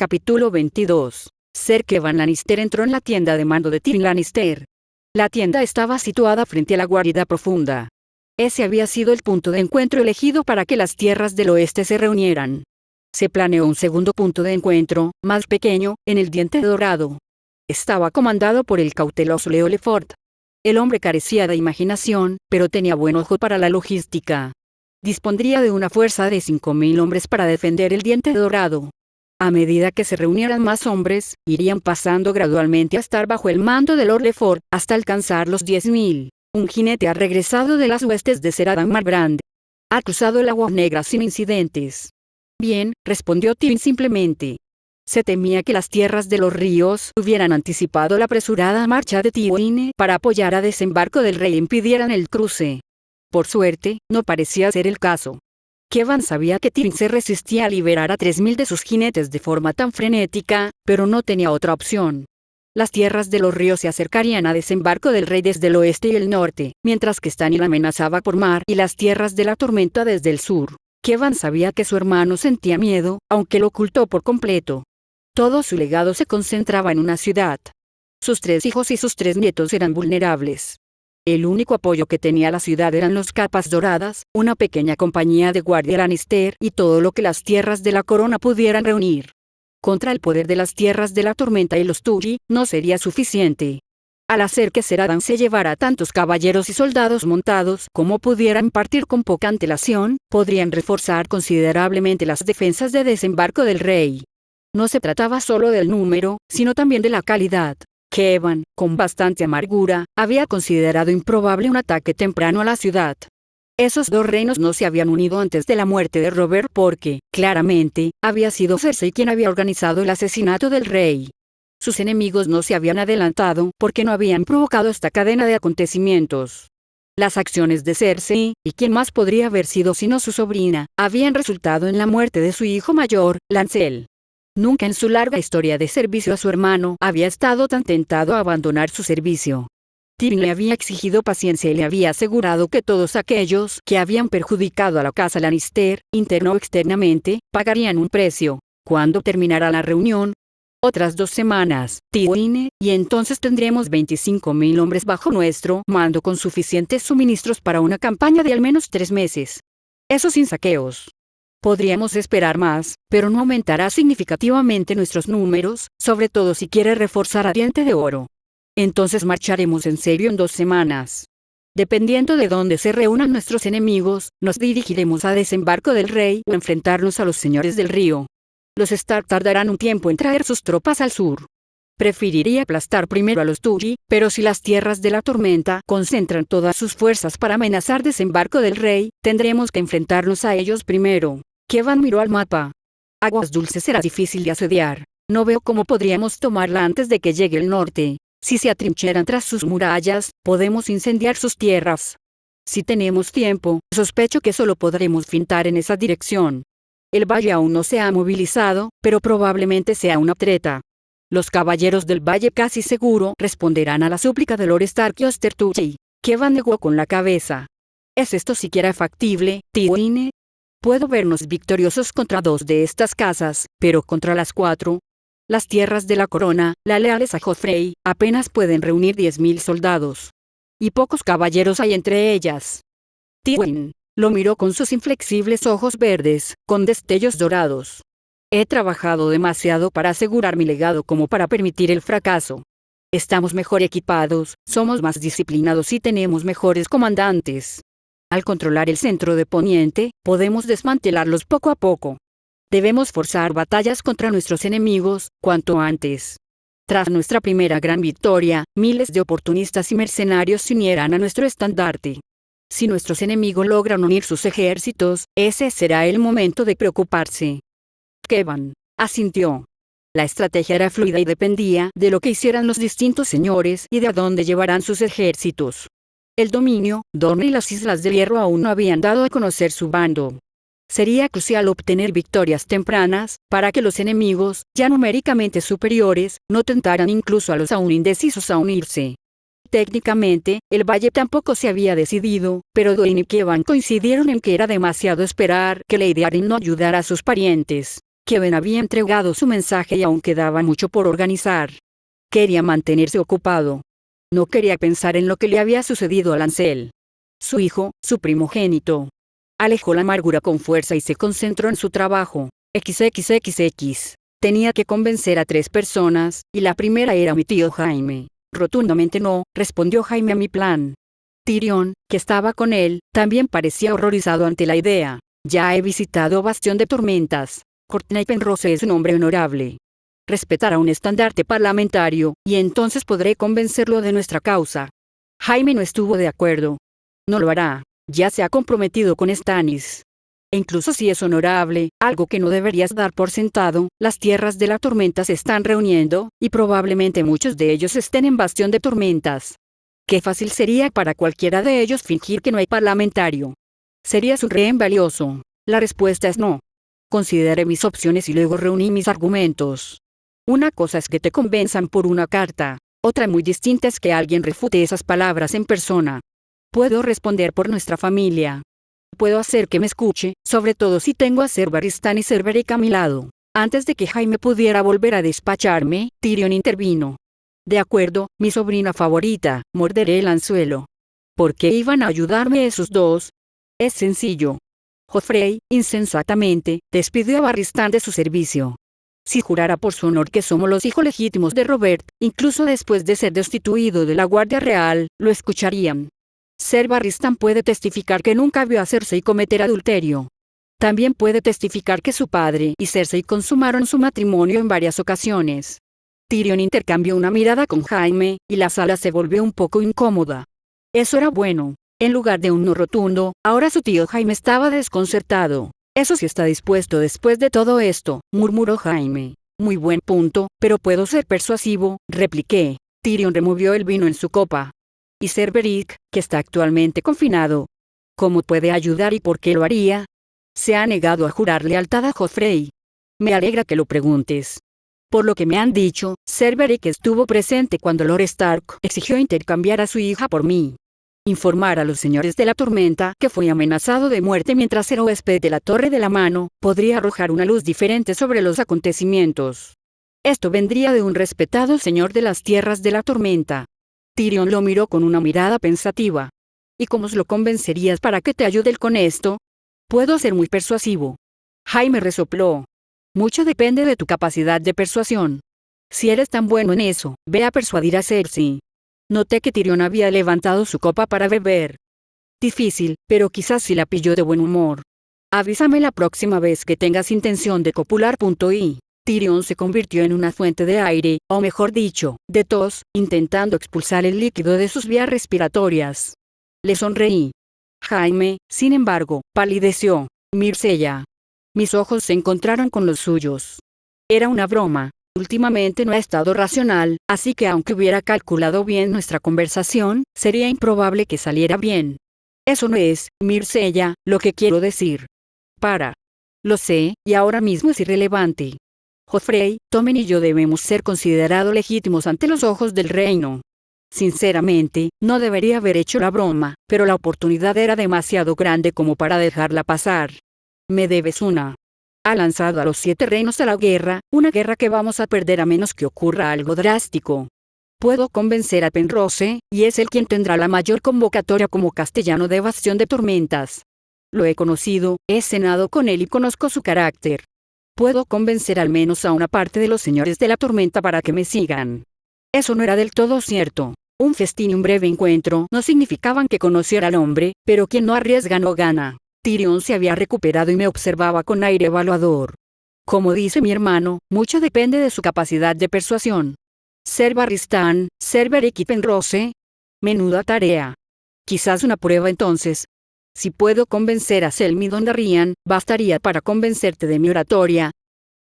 Capítulo 22. Ser Kevan Lannister entró en la tienda de mando de Tyrion Lannister. La tienda estaba situada frente a la guarida profunda. Ese había sido el punto de encuentro elegido para que las tierras del oeste se reunieran. Se planeó un segundo punto de encuentro, más pequeño, en el Diente Dorado. Estaba comandado por el cauteloso Leo Lefort. El hombre carecía de imaginación, pero tenía buen ojo para la logística. Dispondría de una fuerza de 5.000 hombres para defender el Diente Dorado. A medida que se reunieran más hombres, irían pasando gradualmente a estar bajo el mando de Lord Lefort, hasta alcanzar los 10.000. Un jinete ha regresado de las huestes de Ser Adam Marbrand. Ha cruzado el agua negra sin incidentes. Bien, respondió Tyrion simplemente. Se temía que las tierras de los ríos hubieran anticipado la apresurada marcha de Tywin para apoyar a desembarco del rey e impidieran el cruce. Por suerte, no parecía ser el caso. Kevan sabía que Tyrion se resistía a liberar a 3.000 de sus jinetes de forma tan frenética, pero no tenía otra opción. Las tierras de los ríos se acercarían a desembarco del rey desde el oeste y el norte, mientras que Stannis amenazaba por mar y las tierras de la tormenta desde el sur. Kevan sabía que su hermano sentía miedo, aunque lo ocultó por completo. Todo su legado se concentraba en una ciudad. Sus 3 hijos y sus 3 nietos eran vulnerables. El único apoyo que tenía la ciudad eran los Capas Doradas, una pequeña compañía de guardia Lannister y todo lo que las tierras de la corona pudieran reunir. Contra el poder de las tierras de la tormenta y los Tully, no sería suficiente. Al hacer que Ser Adam se llevara tantos caballeros y soldados montados como pudieran partir con poca antelación, podrían reforzar considerablemente las defensas de desembarco del rey. No se trataba solo del número, sino también de la calidad. Kevan, con bastante amargura, había considerado improbable un ataque temprano a la ciudad. Esos 2 reinos no se habían unido antes de la muerte de Robert porque, claramente, había sido Cersei quien había organizado el asesinato del rey. Sus enemigos no se habían adelantado porque no habían provocado esta cadena de acontecimientos. Las acciones de Cersei, y quién más podría haber sido sino su sobrina, habían resultado en la muerte de su hijo mayor, Lancel. Nunca en su larga historia de servicio a su hermano había estado tan tentado a abandonar su servicio. Tyrion le había exigido paciencia y le había asegurado que todos aquellos que habían perjudicado a la casa Lannister, interno o externamente, pagarían un precio. ¿Cuándo terminará la reunión? Otras 2 semanas, Tywin, y entonces tendremos 25.000 hombres bajo nuestro mando con suficientes suministros para una campaña de al menos 3 meses. Eso sin saqueos. Podríamos esperar más, pero no aumentará significativamente nuestros números, sobre todo si quiere reforzar a Diente de Oro. Entonces marcharemos en serio en 2 semanas. Dependiendo de dónde se reúnan nuestros enemigos, nos dirigiremos a desembarco del rey o enfrentarnos a los señores del río. Los Stark tardarán un tiempo en traer sus tropas al sur. Preferiría aplastar primero a los Tully, pero si las tierras de la tormenta concentran todas sus fuerzas para amenazar desembarco del rey, tendremos que enfrentarnos a ellos primero. Kevan miró al mapa. Aguas Dulces será difícil de asediar. No veo cómo podríamos tomarla antes de que llegue el norte. Si se atrincheran tras sus murallas, podemos incendiar sus tierras. Si tenemos tiempo, sospecho que solo podremos fintar en esa dirección. El valle aún no se ha movilizado, pero probablemente sea una treta. Los caballeros del valle casi seguro responderán a la súplica de Lord Stark y Oster Tully. Kevan negó con la cabeza. ¿Es esto siquiera factible, Tywin? Puedo vernos victoriosos contra 2 de estas casas, pero contra las 4. Las tierras de la corona, la leales a Joffrey, apenas pueden reunir 10.000 soldados. Y pocos caballeros hay entre ellas. Tywin lo miró con sus inflexibles ojos verdes, con destellos dorados. He trabajado demasiado para asegurar mi legado como para permitir el fracaso. Estamos mejor equipados, somos más disciplinados y tenemos mejores comandantes. Al controlar el centro de Poniente, podemos desmantelarlos poco a poco. Debemos forzar batallas contra nuestros enemigos, cuanto antes. Tras nuestra primera gran victoria, miles de oportunistas y mercenarios se unirán a nuestro estandarte. Si nuestros enemigos logran unir sus ejércitos, ese será el momento de preocuparse. Kevan asintió. La estrategia era fluida y dependía de lo que hicieran los distintos señores y de a dónde llevarán sus ejércitos. El dominio, Dorne y las Islas del Hierro aún no habían dado a conocer su bando. Sería crucial obtener victorias tempranas, para que los enemigos, ya numéricamente superiores, no tentaran incluso a los aún indecisos a unirse. Técnicamente, el valle tampoco se había decidido, pero Dwayne y Kevan coincidieron en que era demasiado esperar que Lady Arryn no ayudara a sus parientes. Kevin había entregado su mensaje y aún quedaba mucho por organizar. Quería mantenerse ocupado. No quería pensar en lo que le había sucedido a Lancel. Su hijo, su primogénito. Alejó la amargura con fuerza y se concentró en su trabajo. XXXX. Tenía que convencer a 3 personas, y la primera era mi tío Jaime. Rotundamente no, respondió Jaime a mi plan. Tyrion, que estaba con él, también parecía horrorizado ante la idea. Ya he visitado Bastión de Tormentas. Courtney Penrose es un hombre honorable. Respetará un estandarte parlamentario, y entonces podré convencerlo de nuestra causa. Jaime no estuvo de acuerdo. No lo hará. Ya se ha comprometido con Stannis. E incluso si es honorable, algo que no deberías dar por sentado, las tierras de la tormenta se están reuniendo, y probablemente muchos de ellos estén en Bastión de Tormentas. Qué fácil sería para cualquiera de ellos fingir que no hay parlamentario. ¿Serías un rehén valioso? La respuesta es no. Consideré mis opciones y luego reuní mis argumentos. Una cosa es que te convenzan por una carta, otra muy distinta es que alguien refute esas palabras en persona. Puedo responder por nuestra familia. Puedo hacer que me escuche, sobre todo si tengo a Ser Barristan y Ser Beric a mi lado. Antes de que Jaime pudiera volver a despacharme, Tyrion intervino. De acuerdo, mi sobrina favorita, morderé el anzuelo. ¿Por qué iban a ayudarme esos dos? Es sencillo. Joffrey, insensatamente, despidió a Barristan de su servicio. Si jurara por su honor que somos los hijos legítimos de Robert, incluso después de ser destituido de la Guardia Real, lo escucharían. Ser Barristan puede testificar que nunca vio a Cersei cometer adulterio. También puede testificar que su padre y Cersei consumaron su matrimonio en varias ocasiones. Tyrion intercambió una mirada con Jaime, y la sala se volvió un poco incómoda. Eso era bueno. En lugar de un no rotundo, ahora su tío Jaime estaba desconcertado. Eso sí está dispuesto después de todo esto, murmuró Jaime. Muy buen punto, pero puedo ser persuasivo, repliqué. Tyrion removió el vino en su copa. Y Ser Beric, que está actualmente confinado. ¿Cómo puede ayudar y por qué lo haría? Se ha negado a jurar lealtad a Joffrey. Me alegra que lo preguntes. Por lo que me han dicho, Ser Beric estuvo presente cuando Lord Stark exigió intercambiar a su hija por mí. Informar a los señores de la tormenta que fue amenazado de muerte mientras era huésped de la Torre de la Mano, podría arrojar una luz diferente sobre los acontecimientos. Esto vendría de un respetado señor de las tierras de la tormenta. Tyrion lo miró con una mirada pensativa. ¿Y cómo lo convencerías para que te ayude con esto? Puedo ser muy persuasivo. Jaime resopló. Mucho depende de tu capacidad de persuasión. Si eres tan bueno en eso, ve a persuadir a Cersei. Noté que Tyrion había levantado su copa para beber. Difícil, pero quizás si la pilló de buen humor. Avísame la próxima vez que tengas intención de copular. Y Tyrion se convirtió en una fuente de aire, o mejor dicho, de tos, intentando expulsar el líquido de sus vías respiratorias. Le sonreí. Jaime, sin embargo, palideció. Myrcella. Mis ojos se encontraron con los suyos. Era una broma. Últimamente no ha estado racional, así que aunque hubiera calculado bien nuestra conversación, sería improbable que saliera bien. Eso no es, Myrcella, lo que quiero decir. Para. Lo sé, y ahora mismo es irrelevante. Joffrey, Tommen y yo debemos ser considerados legítimos ante los ojos del reino. Sinceramente, no debería haber hecho la broma, pero la oportunidad era demasiado grande como para dejarla pasar. Me debes una. Ha lanzado a los 7 reinos a la guerra, una guerra que vamos a perder a menos que ocurra algo drástico. Puedo convencer a Penrose, y es él quien tendrá la mayor convocatoria como castellano de Bastión de Tormentas. Lo he conocido, he cenado con él y conozco su carácter. Puedo convencer al menos a una parte de los señores de la tormenta para que me sigan. Eso no era del todo cierto. Un festín y un breve encuentro no significaban que conociera al hombre, pero quien no arriesga no gana. Tyrion se había recuperado y me observaba con aire evaluador. Como dice mi hermano, mucho depende de su capacidad de persuasión. Ser Barristan, Ser Beric y Penrose. Menuda tarea. Quizás una prueba entonces. Si puedo convencer a Selmy Dondarrion, bastaría para convencerte de mi oratoria.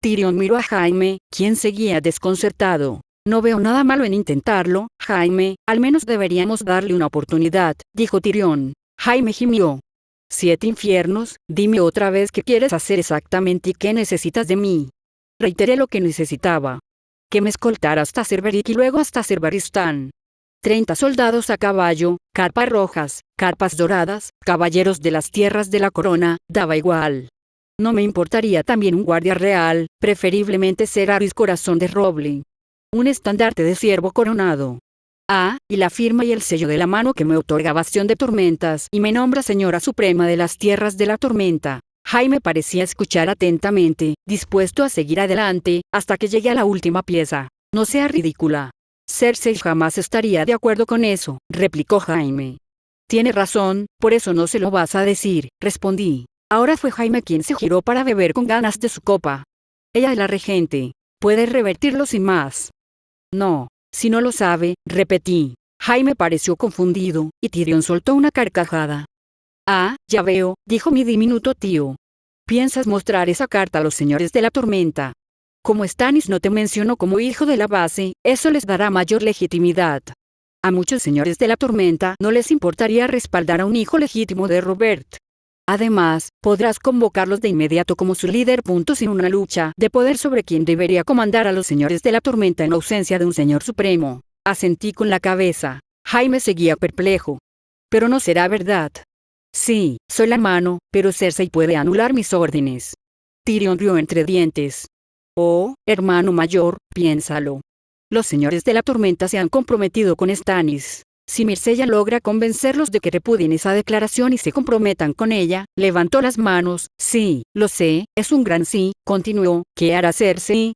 Tyrion miró a Jaime, quien seguía desconcertado. No veo nada malo en intentarlo, Jaime, al menos deberíamos darle una oportunidad, dijo Tyrion. Jaime gimió. 7 infiernos, dime otra vez qué quieres hacer exactamente y qué necesitas de mí. Reiteré lo que necesitaba. Que me escoltara hasta Ser Beric y luego hasta Ser Barristan. 30 soldados a caballo, carpas rojas, carpas doradas, caballeros de las tierras de la corona, daba igual. No me importaría también un guardia real, preferiblemente ser Aris Corazón de Roble. Un estandarte de ciervo coronado. Y la firma y el sello de la mano que me otorga Bastión de Tormentas y me nombra Señora Suprema de las Tierras de la Tormenta. Jaime parecía escuchar atentamente, dispuesto a seguir adelante, hasta que llegué a la última pieza. No sea ridícula. Cersei jamás estaría de acuerdo con eso, replicó Jaime. Tiene razón, por eso no se lo vas a decir, respondí. Ahora fue Jaime quien se giró para beber con ganas de su copa. Ella es la regente. Puede revertirlo sin más. No. Si no lo sabe, repetí. Jaime pareció confundido, y Tyrion soltó una carcajada. Ya veo, dijo mi diminuto tío. ¿Piensas mostrar esa carta a los señores de la tormenta? Como Stannis no te mencionó como hijo de la base, eso les dará mayor legitimidad. A muchos señores de la tormenta no les importaría respaldar a un hijo legítimo de Robert. Además, podrás convocarlos de inmediato como su líder. Sin una lucha de poder sobre quien debería comandar a los señores de la tormenta en ausencia de un señor supremo. Asentí con la cabeza. Jaime seguía perplejo. Pero no será verdad. Sí, soy la mano, pero Cersei puede anular mis órdenes. Tyrion rió entre dientes. Oh, hermano mayor, piénsalo. Los señores de la tormenta se han comprometido con Stannis. Si Myrcella logra convencerlos de que repudien esa declaración y se comprometan con ella, levantó las manos. Sí, lo sé, es un gran sí, continuó. ¿Qué hará Cersei?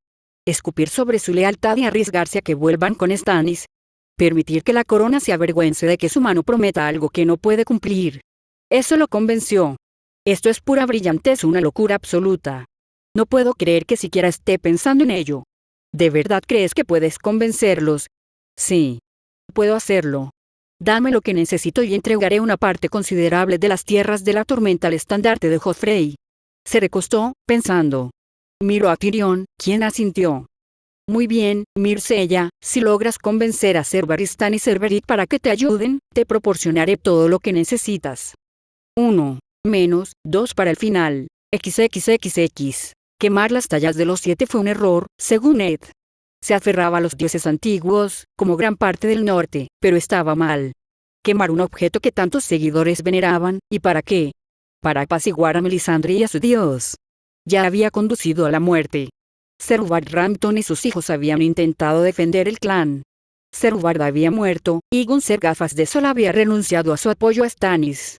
Escupir sobre su lealtad y arriesgarse a que vuelvan con Stannis. Permitir que la corona se avergüence de que su mano prometa algo que no puede cumplir. Eso lo convenció. Esto es pura brillantez, una locura absoluta. No puedo creer que siquiera esté pensando en ello. ¿De verdad crees que puedes convencerlos? Sí. Puedo hacerlo. Dame lo que necesito y entregaré una parte considerable de las tierras de la tormenta al estandarte de Joffrey. Se recostó, pensando. Miró a Tyrion, quien asintió. Muy bien, Myrcella, si logras convencer a Ser Barristan y Cerberich para que te ayuden, te proporcionaré todo lo que necesitas. 1. Menos, 2 para el final. XXXX. Quemar las tallas de los 7 fue un error, según Ed. Se aferraba a los dioses antiguos, como gran parte del norte, pero estaba mal. Quemar un objeto que tantos seguidores veneraban, ¿y para qué? Para apaciguar a Melisandre y a su dios. Ya había conducido a la muerte. Ser Hubert Rampton y sus hijos habían intentado defender el clan. Ser Hubert había muerto, y Gunser Gafas de Sol había renunciado a su apoyo a Stannis.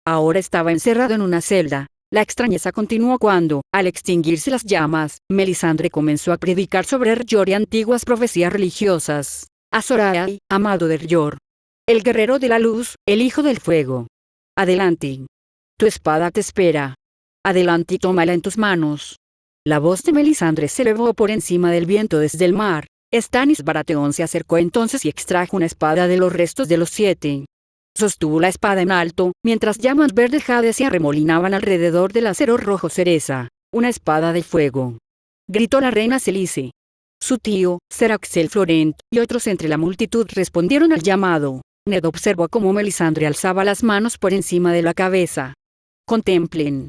Ahora estaba encerrado en una celda. La extrañeza continuó cuando, al extinguirse las llamas, Melisandre comenzó a predicar sobre R'hllor y antiguas profecías religiosas. Azor Ahai, amado de R'hllor. El guerrero de la luz, el hijo del fuego. Adelante. Tu espada te espera. Adelante y tómala en tus manos. La voz de Melisandre se elevó por encima del viento desde el mar. Stannis Baratheon se acercó entonces y extrajo una espada de los restos de los 7. Sostuvo la espada en alto, mientras llamas verdes jade se arremolinaban alrededor del acero rojo cereza. Una espada de fuego. Gritó la reina Celice. Su tío, Ser Axel Florent, y otros entre la multitud respondieron al llamado. Ned observó cómo Melisandre alzaba las manos por encima de la cabeza. Contemplen.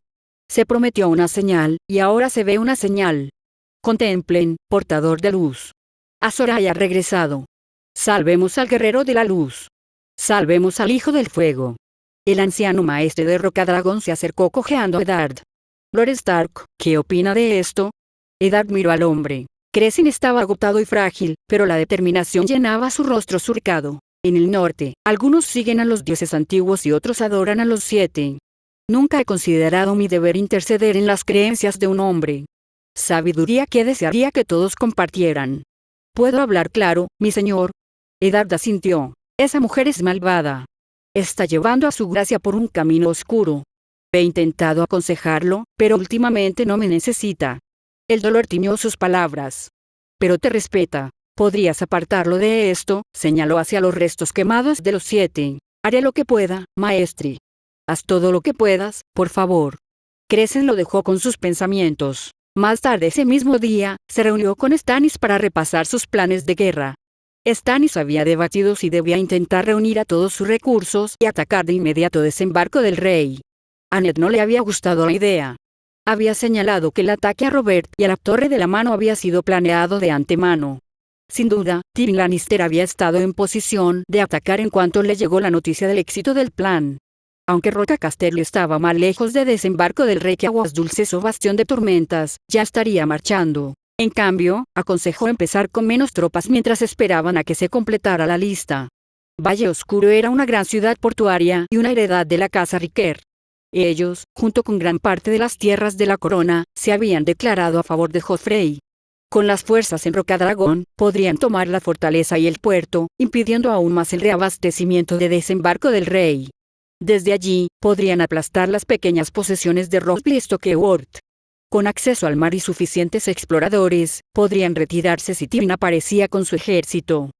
Se prometió una señal, y ahora se ve una señal. Contemplen, portador de luz. Azor Ahai ha regresado. Salvemos al guerrero de la luz. Salvemos al hijo del fuego. El anciano maestre de Rocadragón se acercó cojeando a Eddard. Lord Stark, ¿qué opina de esto? Eddard miró al hombre. Cressin estaba agotado y frágil, pero la determinación llenaba su rostro surcado. En el norte, algunos siguen a los dioses antiguos y otros adoran a los 7. Nunca he considerado mi deber interceder en las creencias de un hombre. Sabiduría que desearía que todos compartieran. ¿Puedo hablar claro, mi señor? Eddard asintió. Esa mujer es malvada. Está llevando a su gracia por un camino oscuro. He intentado aconsejarlo, pero últimamente no me necesita. El dolor tiñó sus palabras. Pero te respeta. ¿Podrías apartarlo de esto? Señaló hacia los restos quemados de los 7. Haré lo que pueda, maestre. Haz todo lo que puedas, por favor. Crescent lo dejó con sus pensamientos. Más tarde ese mismo día, se reunió con Stannis para repasar sus planes de guerra. Stannis había debatido si debía intentar reunir a todos sus recursos y atacar de inmediato desembarco del rey. A Ned no le había gustado la idea. Había señalado que el ataque a Robert y a la Torre de la Mano había sido planeado de antemano. Sin duda, Tyrion Lannister había estado en posición de atacar en cuanto le llegó la noticia del éxito del plan. Aunque Roca Castello estaba más lejos de Desembarco del Rey que Aguas Dulces o Bastión de Tormentas, ya estaría marchando. En cambio, aconsejó empezar con menos tropas mientras esperaban a que se completara la lista. Valle Oscuro era una gran ciudad portuaria y una heredad de la casa Riquer. Ellos, junto con gran parte de las tierras de la corona, se habían declarado a favor de Godfrey. Con las fuerzas en Rocadragón, podrían tomar la fortaleza y el puerto, impidiendo aún más el reabastecimiento de Desembarco del Rey. Desde allí, podrían aplastar las pequeñas posesiones de Rocklistock y Wort. Con acceso al mar y suficientes exploradores, podrían retirarse si Tywin aparecía con su ejército.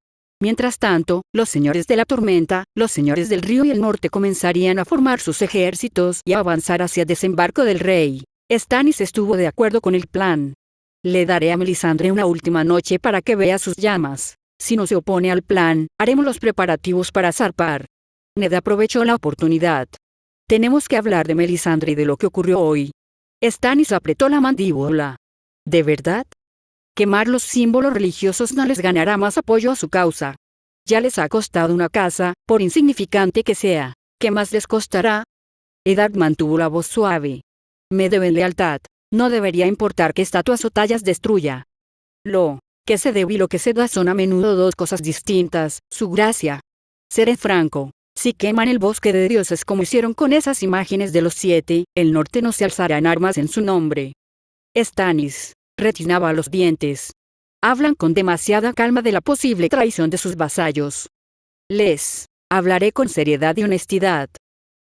Mientras tanto, los señores de la tormenta, los señores del río y el norte comenzarían a formar sus ejércitos y a avanzar hacia Desembarco del Rey. Stannis estuvo de acuerdo con el plan. Le daré a Melisandre una última noche para que vea sus llamas. Si no se opone al plan, haremos los preparativos para zarpar. Ned aprovechó la oportunidad. Tenemos que hablar de Melisandre y de lo que ocurrió hoy. Stannis apretó la mandíbula. ¿De verdad? Quemar los símbolos religiosos no les ganará más apoyo a su causa. Ya les ha costado una casa, por insignificante que sea. ¿Qué más les costará? Eddard mantuvo la voz suave. Me deben lealtad. No debería importar qué estatuas o tallas destruya. Lo que se debe y lo que se da son a menudo dos cosas distintas, su gracia. Seré franco. Si queman el bosque de dioses como hicieron con esas imágenes de los 7, el norte no se alzará en armas en su nombre. Stannis rechinaba los dientes. Hablan con demasiada calma de la posible traición de sus vasallos. Les hablaré con seriedad y honestidad.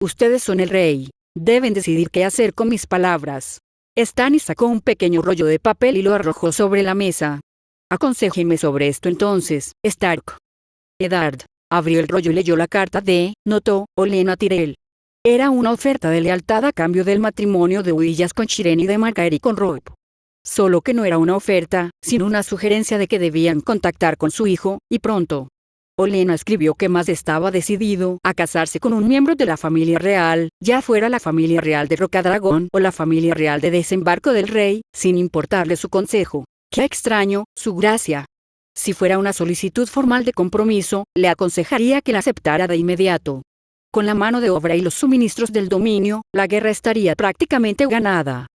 Ustedes son el rey. Deben decidir qué hacer con mis palabras. Stannis sacó un pequeño rollo de papel y lo arrojó sobre la mesa. Aconséjenme sobre esto entonces, Stark. Eddard abrió el rollo y leyó la carta de, notó, Olenna Tyrell. Era una oferta de lealtad a cambio del matrimonio de Huillas con Shireen y de Margaery con Robb. Solo que no era una oferta, sino una sugerencia de que debían contactar con su hijo, y pronto. Olenna escribió que más estaba decidido a casarse con un miembro de la familia real, ya fuera la familia real de Rocadragón o la familia real de Desembarco del Rey, sin importarle su consejo. ¡Qué extraño, su gracia! Si fuera una solicitud formal de compromiso, le aconsejaría que la aceptara de inmediato. Con la mano de obra y los suministros del dominio, la guerra estaría prácticamente ganada.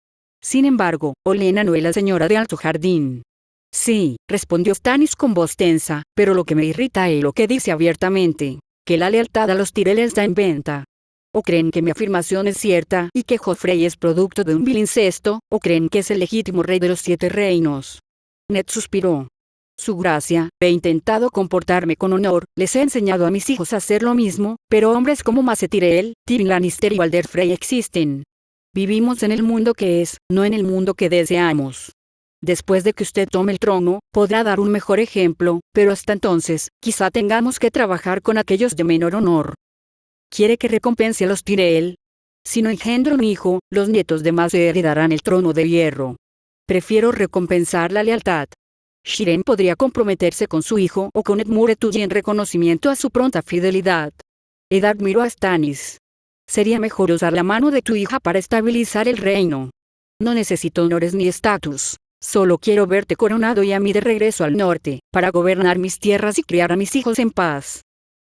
Sin embargo, Olenna no es la señora de Alto Jardín. Sí, respondió Stannis con voz tensa, pero lo que me irrita es lo que dice abiertamente, que la lealtad a los Tyrell está en venta. ¿O creen que mi afirmación es cierta y que Joffrey es producto de un vil incesto, o creen que es el legítimo rey de los 7 reinos? Ned suspiró. Su gracia, he intentado comportarme con honor, les he enseñado a mis hijos a hacer lo mismo, pero hombres como Mace Tyrell, Tyrion Lannister y Walder Frey existen. Vivimos en el mundo que es, no en el mundo que deseamos. Después de que usted tome el trono, podrá dar un mejor ejemplo, pero hasta entonces, quizá tengamos que trabajar con aquellos de menor honor. ¿Quiere que recompense a los Tyrell? Si no engendro un hijo, los nietos de Mace heredarán el trono de hierro. Prefiero recompensar la lealtad. Shireen podría comprometerse con su hijo o con Edmure Tully en reconocimiento a su pronta fidelidad. Eddard miró a Stannis. Sería mejor usar la mano de tu hija para estabilizar el reino. No necesito honores ni estatus. Solo quiero verte coronado y a mí de regreso al norte, para gobernar mis tierras y criar a mis hijos en paz.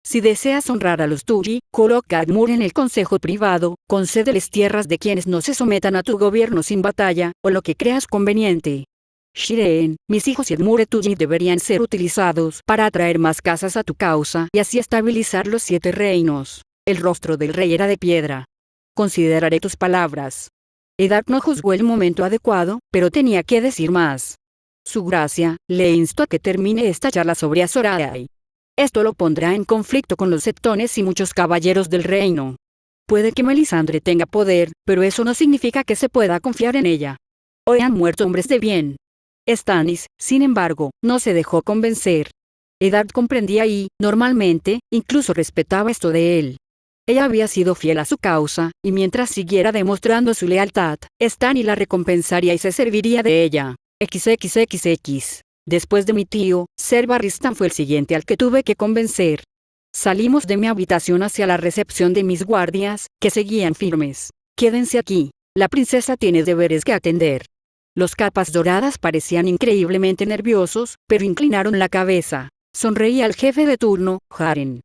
Si deseas honrar a los Tully, coloca a Edmure en el consejo privado, concédeles tierras de quienes no se sometan a tu gobierno sin batalla, o lo que creas conveniente. Shireen, mis hijos y Edmure Tully deberían ser utilizados para atraer más casas a tu causa y así estabilizar los 7 reinos. El rostro del rey era de piedra. Consideraré tus palabras. Eddard no juzgó el momento adecuado, pero tenía que decir más. Su gracia, le instó a que termine esta charla sobre Azor Ahai. Esto lo pondrá en conflicto con los septones y muchos caballeros del reino. Puede que Melisandre tenga poder, pero eso no significa que se pueda confiar en ella. Hoy han muerto hombres de bien. Stannis, sin embargo, no se dejó convencer. Eddard comprendía y, normalmente, incluso respetaba esto de él. Ella había sido fiel a su causa, y mientras siguiera demostrando su lealtad, Stannis la recompensaría y se serviría de ella. XXXX. Después de mi tío, Ser Barristan fue el siguiente al que tuve que convencer. Salimos de mi habitación hacia la recepción de mis guardias, que seguían firmes. Quédense aquí. La princesa tiene deberes que atender. Los capas doradas parecían increíblemente nerviosos, pero inclinaron la cabeza. Sonreía al jefe de turno, Jaren.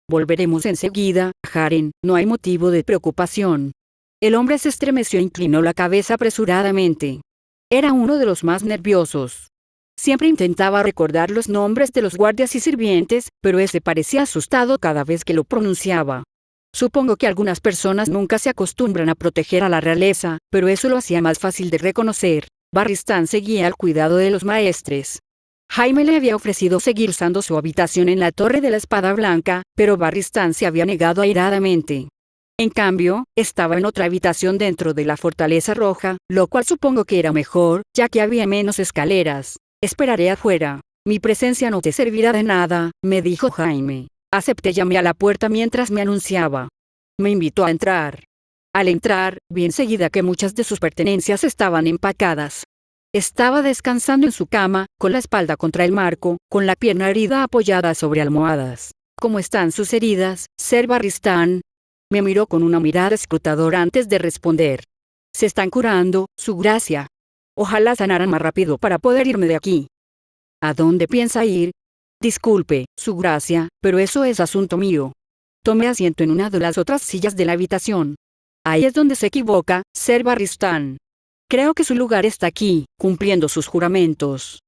Volveremos enseguida, Jaren, no hay motivo de preocupación. El hombre se estremeció e inclinó la cabeza apresuradamente. Era uno de los más nerviosos. Siempre intentaba recordar los nombres de los guardias y sirvientes, pero ese parecía asustado cada vez que lo pronunciaba. Supongo que algunas personas nunca se acostumbran a proteger a la realeza, pero eso lo hacía más fácil de reconocer. Barristan seguía al cuidado de los maestres. Jaime le había ofrecido seguir usando su habitación en la Torre de la Espada Blanca, pero Barristan se había negado airadamente. En cambio, estaba en otra habitación dentro de la Fortaleza Roja, lo cual supongo que era mejor, ya que había menos escaleras. Esperaré afuera. Mi presencia no te servirá de nada, me dijo Jaime. Acepté y llamé a la puerta mientras me anunciaba. Me invitó a entrar. Al entrar, vi enseguida que muchas de sus pertenencias estaban empacadas. Estaba descansando en su cama, con la espalda contra el marco, con la pierna herida apoyada sobre almohadas. ¿Cómo están sus heridas, Ser Barristan? Me miró con una mirada escrutadora antes de responder. Se están curando, su gracia. Ojalá sanaran más rápido para poder irme de aquí. ¿A dónde piensa ir? Disculpe, su gracia, pero eso es asunto mío. Tomé asiento en una de las otras sillas de la habitación. Ahí es donde se equivoca, Ser Barristan. Creo que su lugar está aquí, cumpliendo sus juramentos.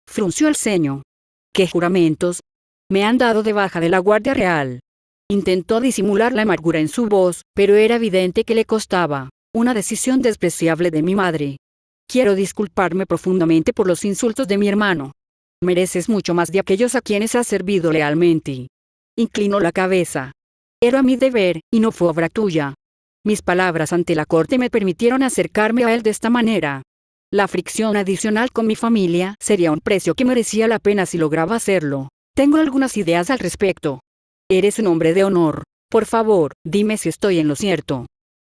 Frunció el ceño. ¿Qué juramentos? Me han dado de baja de la Guardia Real. Intentó disimular la amargura en su voz, pero era evidente que le costaba. Una decisión despreciable de mi madre. Quiero disculparme profundamente por los insultos de mi hermano. Mereces mucho más de aquellos a quienes has servido lealmente. Inclinó la cabeza. Era mi deber, y no fue obra tuya. Mis palabras ante la corte me permitieron acercarme a él de esta manera. La fricción adicional con mi familia sería un precio que merecía la pena si lograba hacerlo. Tengo algunas ideas al respecto. Eres un hombre de honor. Por favor, dime si estoy en lo cierto.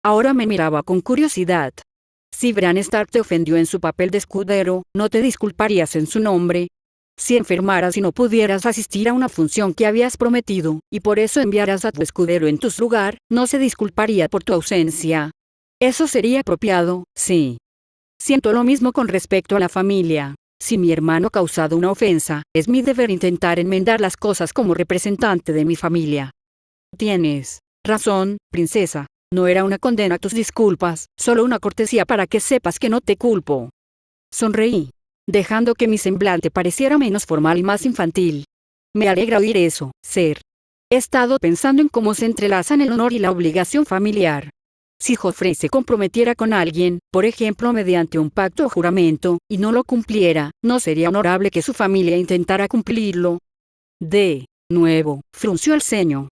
Ahora me miraba con curiosidad. Si Bran Stark te ofendió en su papel de escudero, ¿no te disculparías en su nombre? Si enfermaras y no pudieras asistir a una función que habías prometido, y por eso enviaras a tu escudero en tu lugar, ¿no se disculparía por tu ausencia? Eso sería apropiado, sí. Siento lo mismo con respecto a la familia. Si mi hermano ha causado una ofensa, es mi deber intentar enmendar las cosas como representante de mi familia. Tienes razón, princesa. No era una condena a tus disculpas, solo una cortesía para que sepas que no te culpo. Sonreí, dejando que mi semblante pareciera menos formal y más infantil. Me alegra oír eso, Ser. He estado pensando en cómo se entrelazan el honor y la obligación familiar. Si Joffrey se comprometiera con alguien, por ejemplo mediante un pacto o juramento, y no lo cumpliera, ¿no sería honorable que su familia intentara cumplirlo? De nuevo, frunció el ceño.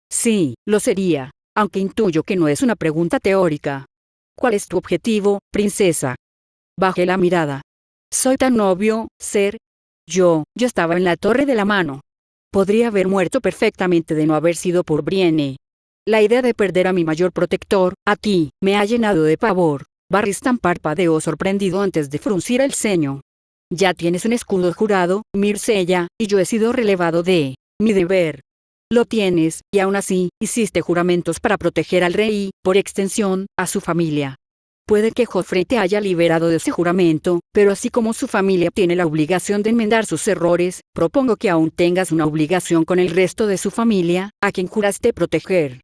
Sí, lo sería, aunque intuyo que no es una pregunta teórica. ¿Cuál es tu objetivo, princesa? Bajé la mirada. Soy tan obvio, Ser. Yo estaba en la Torre de la Mano. Podría haber muerto perfectamente de no haber sido por Brienne. La idea de perder a mi mayor protector, a ti, me ha llenado de pavor. Barristan parpadeó sorprendido antes de fruncir el ceño. Ya tienes un escudo jurado, Myrcella, y yo he sido relevado de mi deber. Lo tienes, y aún así, hiciste juramentos para proteger al rey y, por extensión, a su familia. Puede que Joffrey te haya liberado de ese juramento, pero así como su familia tiene la obligación de enmendar sus errores, propongo que aún tengas una obligación con el resto de su familia, a quien juraste proteger.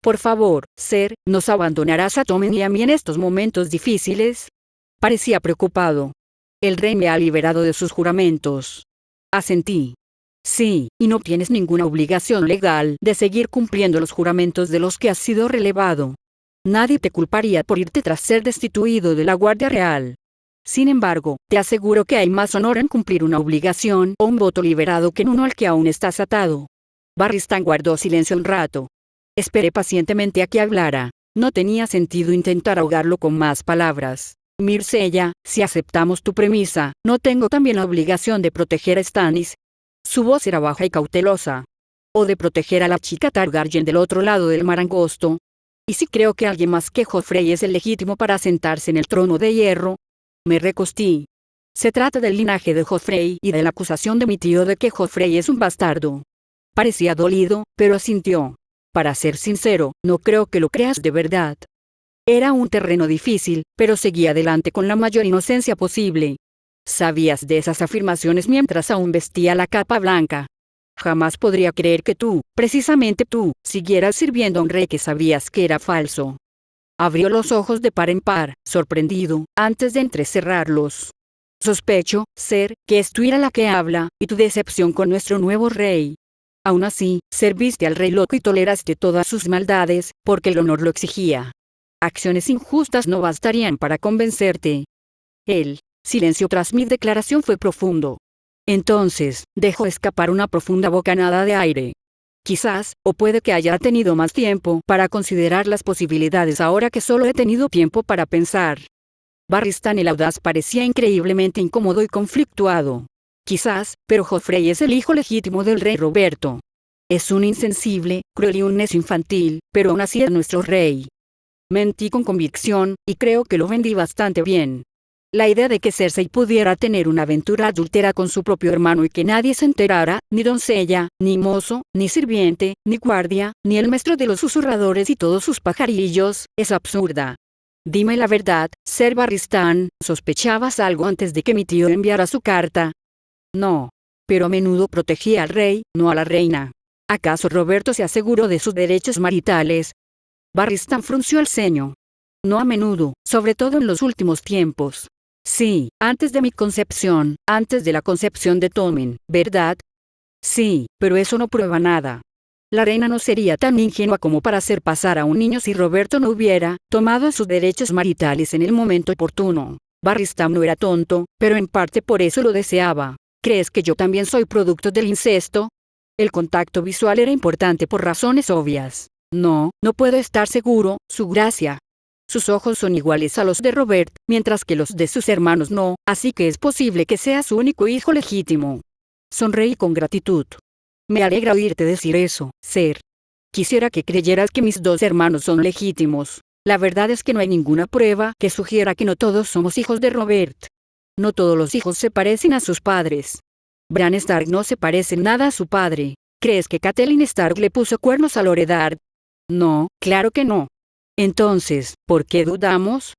Por favor, Ser, ¿nos abandonarás a Tommen y a mí en estos momentos difíciles? Parecía preocupado. El rey me ha liberado de sus juramentos. Asentí. Sí, y no tienes ninguna obligación legal de seguir cumpliendo los juramentos de los que has sido relevado. Nadie te culparía por irte tras ser destituido de la Guardia Real. Sin embargo, te aseguro que hay más honor en cumplir una obligación o un voto liberado que en uno al que aún estás atado. Barristan guardó silencio un rato. Esperé pacientemente a que hablara. No tenía sentido intentar ahogarlo con más palabras. Myrcella, si aceptamos tu premisa, ¿no tengo también la obligación de proteger a Stannis? Su voz era baja y cautelosa. O de proteger a la chica Targaryen del otro lado del mar angosto. ¿Y si creo que alguien más que Joffrey es el legítimo para sentarse en el trono de hierro? Me recosté. Se trata del linaje de Joffrey y de la acusación de mi tío de que Joffrey es un bastardo. Parecía dolido, pero asintió. Para ser sincero, no creo que lo creas de verdad. Era un terreno difícil, pero seguí adelante con la mayor inocencia posible. Sabías de esas afirmaciones mientras aún vestía la capa blanca. Jamás podría creer que tú, precisamente tú, siguieras sirviendo a un rey que sabías que era falso. Abrió los ojos de par en par, sorprendido, antes de entrecerrarlos. Sospecho, Ser, que es tu ira la que habla, y tu decepción con nuestro nuevo rey. Aún así, serviste al rey loco y toleraste todas sus maldades, porque el honor lo exigía. Acciones injustas no bastarían para convencerte. El silencio tras mi declaración fue profundo. Entonces, dejó escapar una profunda bocanada de aire. Quizás, o puede que haya tenido más tiempo para considerar las posibilidades ahora que solo he tenido tiempo para pensar. Barristan el audaz parecía increíblemente incómodo y conflictuado. Quizás, pero Joffrey es el hijo legítimo del rey Roberto. Es un insensible, cruel y un necio infantil, pero aún así es nuestro rey. Mentí con convicción, y creo que lo vendí bastante bien. La idea de que Cersei pudiera tener una aventura adúltera con su propio hermano y que nadie se enterara, ni doncella, ni mozo, ni sirviente, ni guardia, ni el maestro de los susurradores y todos sus pajarillos, es absurda. Dime la verdad, Ser Barristan, ¿sospechabas algo antes de que mi tío enviara su carta? No. Pero a menudo protegía al rey, no a la reina. ¿Acaso Roberto se aseguró de sus derechos maritales? Barristan frunció el ceño. No a menudo, sobre todo en los últimos tiempos. Sí, antes de mi concepción, antes de la concepción de Tommen, ¿verdad? Sí, pero eso no prueba nada. La reina no sería tan ingenua como para hacer pasar a un niño si Roberto no hubiera tomado sus derechos maritales en el momento oportuno. Barristan no era tonto, pero en parte por eso lo deseaba. ¿Crees que yo también soy producto del incesto? El contacto visual era importante por razones obvias. No, no puedo estar seguro, su gracia. Sus ojos son iguales a los de Robert, mientras que los de sus hermanos no, así que es posible que sea su único hijo legítimo. Sonreí con gratitud. Me alegra oírte decir eso, Ser. Quisiera que creyeras que mis dos hermanos son legítimos. La verdad es que no hay ninguna prueba que sugiera que no todos somos hijos de Robert. No todos los hijos se parecen a sus padres. Bran Stark no se parece en nada a su padre. ¿Crees que Catelyn Stark le puso cuernos a Loredard? No, claro que no. Entonces, ¿por qué dudamos?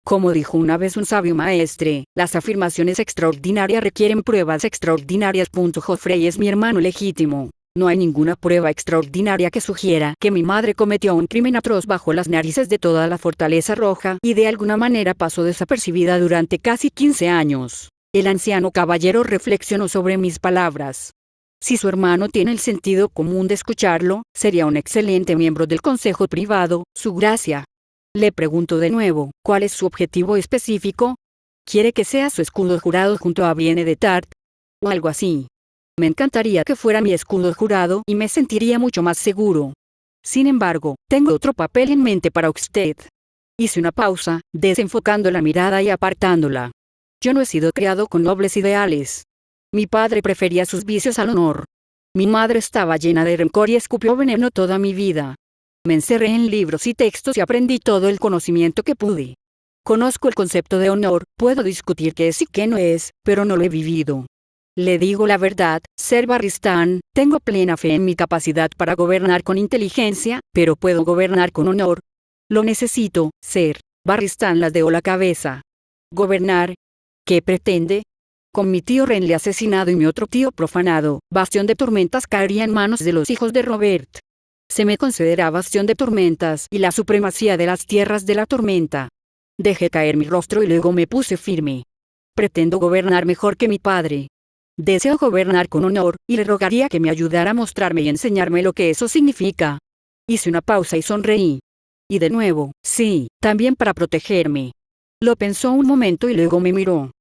Como dijo una vez un sabio maestre, las afirmaciones extraordinarias requieren pruebas extraordinarias. Joffrey es mi hermano legítimo. No hay ninguna prueba extraordinaria que sugiera que mi madre cometió un crimen atroz bajo las narices de toda la Fortaleza Roja y de alguna manera pasó desapercibida durante casi 15 años. El anciano caballero reflexionó sobre mis palabras. Si su hermano tiene el sentido común de escucharlo, sería un excelente miembro del Consejo Privado, su gracia. Le pregunto de nuevo, ¿cuál es su objetivo específico? ¿Quiere que sea su escudo jurado junto a Brienne de Tart? O algo así. Me encantaría que fuera mi escudo jurado y me sentiría mucho más seguro. Sin embargo, tengo otro papel en mente para usted. Hice una pausa, desenfocando la mirada y apartándola. Yo no he sido criado con nobles ideales. Mi padre prefería sus vicios al honor. Mi madre estaba llena de rencor y escupió veneno toda mi vida. Me encerré en libros y textos y aprendí todo el conocimiento que pude. Conozco el concepto de honor, puedo discutir qué es y qué no es, pero no lo he vivido. Le digo la verdad, Ser Barristan, tengo plena fe en mi capacidad para gobernar con inteligencia, pero puedo gobernar con honor. Lo necesito, Ser. Barristan ladeó la cabeza. ¿Gobernar? ¿Qué pretende? Con mi tío Renly asesinado y mi otro tío profanado, Bastión de Tormentas caería en manos de los hijos de Robert. Se me concederá Bastión de Tormentas y la supremacía de las tierras de la tormenta. Dejé caer mi rostro y luego me puse firme. Pretendo gobernar mejor que mi padre. Deseo gobernar con honor, y le rogaría que me ayudara a mostrarme y enseñarme lo que eso significa. Hice una pausa y sonreí. Y de nuevo, sí, también para protegerme. Lo pensó un momento y luego me miró.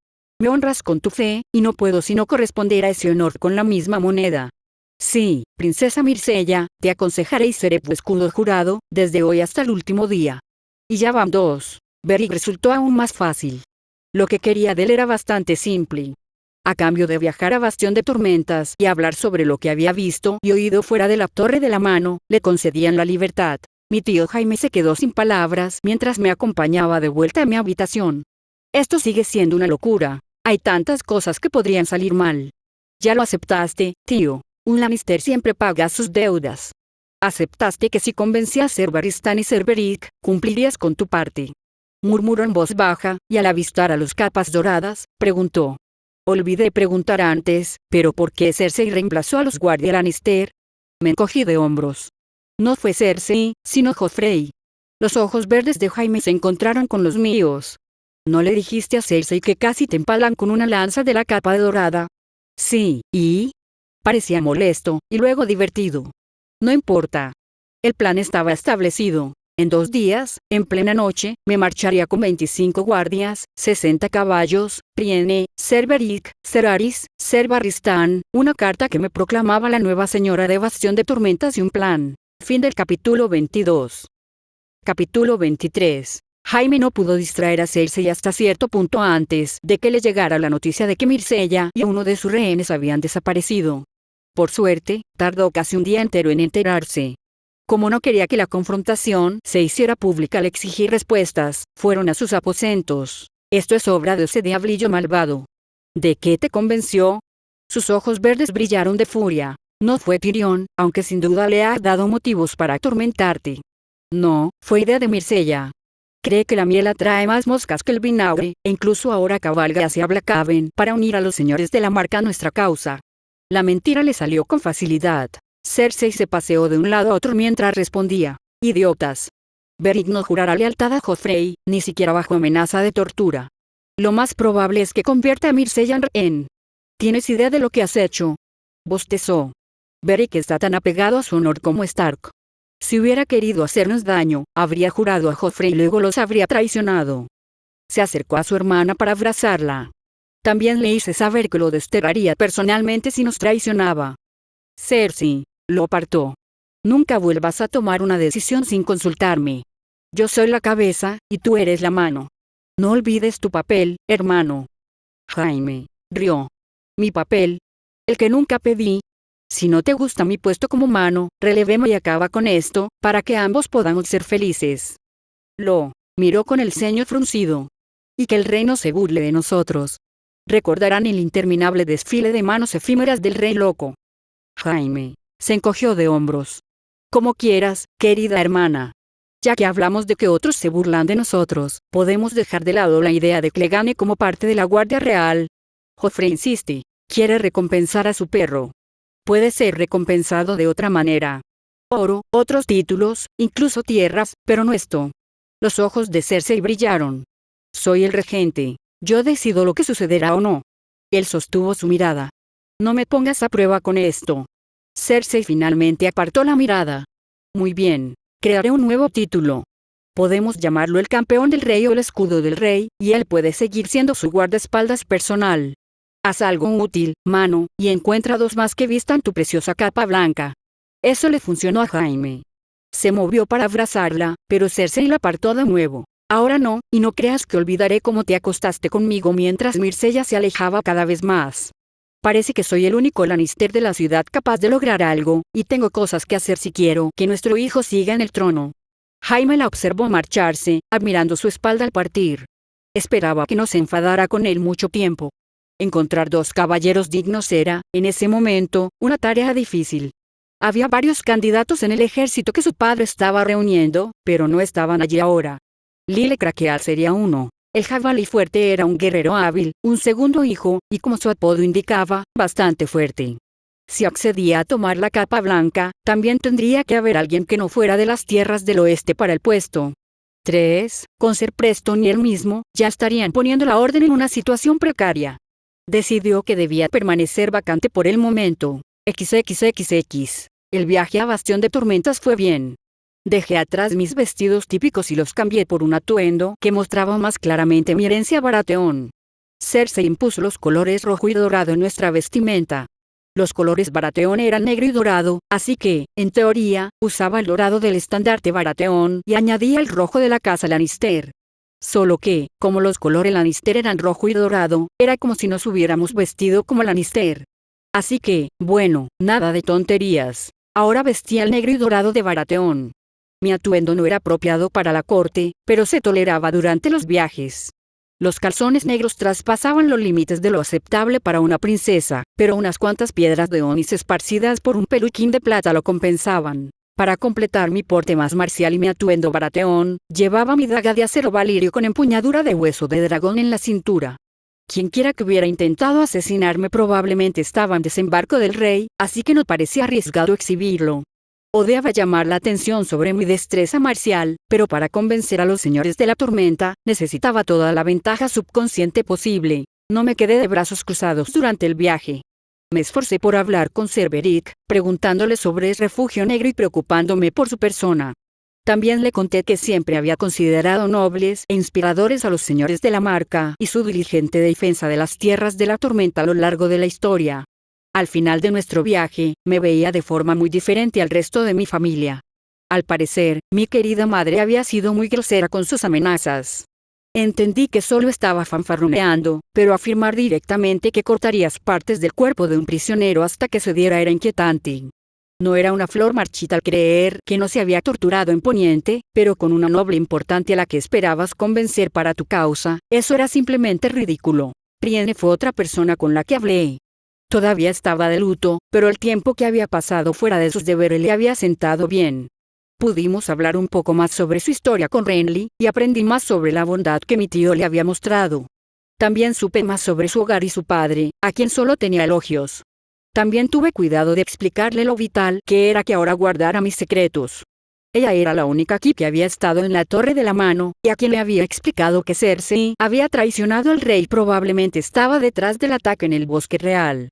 Me honras con tu fe, y no puedo sino corresponder a ese honor con la misma moneda. Sí, princesa Myrcella, te aconsejaré y seré tu escudo jurado, desde hoy hasta el último día. Y ya van dos. Beric resultó aún más fácil. Lo que quería de él era bastante simple. A cambio de viajar a Bastión de Tormentas y hablar sobre lo que había visto y oído fuera de la Torre de la Mano, le concedían la libertad. Mi tío Jaime se quedó sin palabras mientras me acompañaba de vuelta a mi habitación. Esto sigue siendo una locura. Hay tantas cosas que podrían salir mal. Ya lo aceptaste, tío. Un Lannister siempre paga sus deudas. Aceptaste que si convencías a Ser Barristan y Ser Beric, cumplirías con tu parte. Murmuró en voz baja, y al avistar a los capas doradas, preguntó. Olvidé preguntar antes, pero ¿por qué Cersei reemplazó a los guardias Lannister? Me encogí de hombros. No fue Cersei, sino Joffrey. Los ojos verdes de Jaime se encontraron con los míos. ¿No le dijiste a Cersei que casi te empalan con una lanza de la capa de dorada? Sí, ¿y? Parecía molesto, y luego divertido. No importa. El plan estaba establecido. En 2 días, en plena noche, me marcharía con 25 guardias, 60 caballos, Brienne, Ser Beric, Ser Aris, Ser Barristan, una carta que me proclamaba la nueva señora de Bastión de Tormentas y un plan. Fin del capítulo 22. Capítulo 23. Jaime no pudo distraer a Cersei hasta cierto punto antes de que le llegara la noticia de que Myrcella y uno de sus rehenes habían desaparecido. Por suerte, tardó casi un día entero en enterarse. Como no quería que la confrontación se hiciera pública al exigir respuestas, fueron a sus aposentos. Esto es obra de ese diablillo malvado. ¿De qué te convenció? Sus ojos verdes brillaron de furia. No fue Tyrion, aunque sin duda le ha dado motivos para atormentarte. No, fue idea de Myrcella. Cree que la miel atrae más moscas que el vinagre, e incluso ahora cabalga hacia Blackhaven para unir a los señores de la marca a nuestra causa. La mentira le salió con facilidad. Cersei se paseó de un lado a otro mientras respondía. Idiotas. Beric no jurará lealtad a Joffrey, ni siquiera bajo amenaza de tortura. Lo más probable es que convierta a Myrcella en rehén. ¿Tienes idea de lo que has hecho? Bostezó. Beric está tan apegado a su honor como Stark. Si hubiera querido hacernos daño, habría jurado a Joffrey y luego los habría traicionado. Se acercó a su hermana para abrazarla. También le hice saber que lo desterraría personalmente si nos traicionaba. Cersei, lo apartó. Nunca vuelvas a tomar una decisión sin consultarme. Yo soy la cabeza, y tú eres la mano. No olvides tu papel, hermano. Jaime rió. Mi papel. El que nunca pedí. Si no te gusta mi puesto como mano, relevemos y acaba con esto, para que ambos podamos ser felices. Lo miró con el ceño fruncido. Y que el rey no se burle de nosotros. Recordarán el interminable desfile de manos efímeras del rey loco. Jaime se encogió de hombros. Como quieras, querida hermana. Ya que hablamos de que otros se burlan de nosotros, podemos dejar de lado la idea de que le gane como parte de la Guardia Real. Joffrey insiste, quiere recompensar a su perro. Puede ser recompensado de otra manera. Oro, otros títulos, incluso tierras, pero no esto. Los ojos de Cersei brillaron. Soy el regente. Yo decido lo que sucederá o no. Él sostuvo su mirada. No me pongas a prueba con esto. Cersei finalmente apartó la mirada. Muy bien, crearé un nuevo título. Podemos llamarlo el campeón del rey o el escudo del rey, y él puede seguir siendo su guardaespaldas personal. Haz algo útil, mano, y encuentra 2 más que vistan tu preciosa capa blanca. Eso le funcionó a Jaime. Se movió para abrazarla, pero Cersei la apartó de nuevo. Ahora no, y no creas que olvidaré cómo te acostaste conmigo mientras Myrcella se alejaba cada vez más. Parece que soy el único Lannister de la ciudad capaz de lograr algo, y tengo cosas que hacer si quiero que nuestro hijo siga en el trono. Jaime la observó marcharse, admirando su espalda al partir. Esperaba que no se enfadara con él mucho tiempo. Encontrar 2 caballeros dignos era, en ese momento, una tarea difícil. Había varios candidatos en el ejército que su padre estaba reuniendo, pero no estaban allí ahora. Lyle Crackhead sería uno. El jabalí fuerte era un guerrero hábil, un segundo hijo, y como su apodo indicaba, bastante fuerte. Si accedía a tomar la capa blanca, también tendría que haber alguien que no fuera de las tierras del oeste para el puesto. 3. Con Ser Preston y él mismo, ya estarían poniendo la orden en una situación precaria. Decidió que debía permanecer vacante por el momento. XXXX. El viaje a Bastión de Tormentas fue bien. Dejé atrás mis vestidos típicos y los cambié por un atuendo que mostraba más claramente mi herencia Baratheon. Cersei impuso los colores rojo y dorado en nuestra vestimenta. Los colores Baratheon eran negro y dorado, así que, en teoría, usaba el dorado del estandarte Baratheon y añadía el rojo de la casa Lannister. Solo que, como los colores Lannister eran rojo y dorado, era como si nos hubiéramos vestido como Lannister. Así que, bueno, nada de tonterías. Ahora vestía el negro y dorado de Baratheon. Mi atuendo no era apropiado para la corte, pero se toleraba durante los viajes. Los calzones negros traspasaban los límites de lo aceptable para una princesa, pero unas cuantas piedras de onis esparcidas por un peluquín de plata lo compensaban. Para completar mi porte más marcial y mi atuendo Baratheon, llevaba mi daga de acero valirio con empuñadura de hueso de dragón en la cintura. Quienquiera que hubiera intentado asesinarme probablemente estaba en desembarco del rey, así que no parecía arriesgado exhibirlo. Odiaba llamar la atención sobre mi destreza marcial, pero para convencer a los señores de la tormenta, necesitaba toda la ventaja subconsciente posible. No me quedé de brazos cruzados durante el viaje. Me esforcé por hablar con Ser Beric, preguntándole sobre el refugio negro y preocupándome por su persona. También le conté que siempre había considerado nobles e inspiradores a los señores de la Marca y su diligente defensa de las tierras de la tormenta a lo largo de la historia. Al final de nuestro viaje, me veía de forma muy diferente al resto de mi familia. Al parecer, mi querida madre había sido muy grosera con sus amenazas. Entendí que solo estaba fanfarroneando, pero afirmar directamente que cortarías partes del cuerpo de un prisionero hasta que cediera era inquietante. No era una flor marchita al creer que no se había torturado en Poniente, pero con una noble importante a la que esperabas convencer para tu causa, eso era simplemente ridículo. Brienne fue otra persona con la que hablé. Todavía estaba de luto, pero el tiempo que había pasado fuera de sus deberes le había sentado bien. Pudimos hablar un poco más sobre su historia con Renly, y aprendí más sobre la bondad que mi tío le había mostrado. También supe más sobre su hogar y su padre, a quien solo tenía elogios. También tuve cuidado de explicarle lo vital que era que ahora guardara mis secretos. Ella era la única aquí que había estado en la Torre de la Mano, y a quien le había explicado que Cersei había traicionado al rey y probablemente estaba detrás del ataque en el Bosque Real.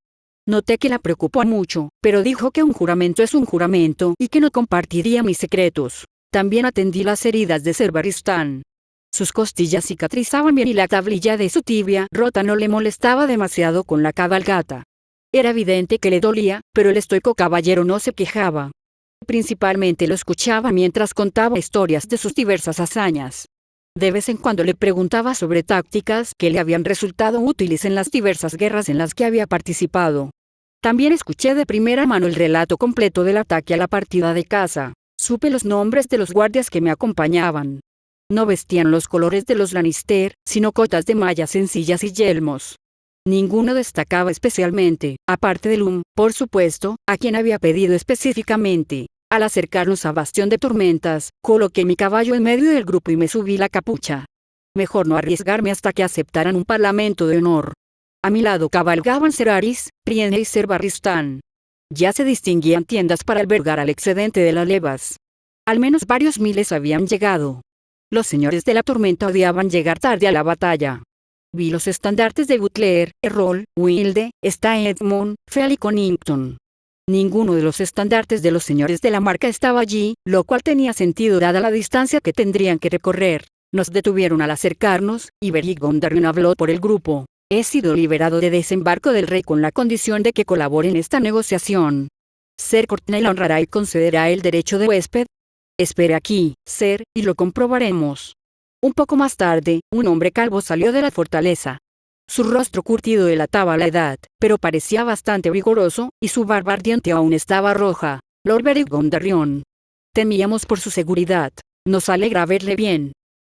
Noté que la preocupó mucho, pero dijo que un juramento es un juramento y que no compartiría mis secretos. También atendí las heridas de Ser Barristan. Sus costillas cicatrizaban bien y la tablilla de su tibia rota no le molestaba demasiado con la cabalgata. Era evidente que le dolía, pero el estoico caballero no se quejaba. Principalmente lo escuchaba mientras contaba historias de sus diversas hazañas. De vez en cuando le preguntaba sobre tácticas que le habían resultado útiles en las diversas guerras en las que había participado. También escuché de primera mano el relato completo del ataque a la partida de caza. Supe los nombres de los guardias que me acompañaban. No vestían los colores de los Lannister, sino cotas de malla sencillas y yelmos. Ninguno destacaba especialmente, aparte de Lum, por supuesto, a quien había pedido específicamente. Al acercarnos a Bastión de Tormentas, coloqué mi caballo en medio del grupo y me subí la capucha. Mejor no arriesgarme hasta que aceptaran un parlamento de honor. A mi lado cabalgaban Ser Aris, Brienne y Ser Barristan. Ya se distinguían tiendas para albergar al excedente de las levas. Al menos varios miles habían llegado. Los señores de la tormenta odiaban llegar tarde a la batalla. Vi los estandartes de Butler, Errol, Wilde, Edmund, Fel y Connington. Ninguno de los estandartes de los señores de la Marca estaba allí, lo cual tenía sentido dada la distancia que tendrían que recorrer. Nos detuvieron al acercarnos, y Beric Dondarrion habló por el grupo. He sido liberado de desembarco del rey con la condición de que colabore en esta negociación. Ser Courtney la honrará y concederá el derecho de huésped. Espere aquí, Ser, y lo comprobaremos. Un poco más tarde, un hombre calvo salió de la fortaleza. Su rostro curtido delataba la edad, pero parecía bastante vigoroso, y su barba ardiente aún estaba roja. Lord Beric Dondarrion. Temíamos por su seguridad. Nos alegra verle bien.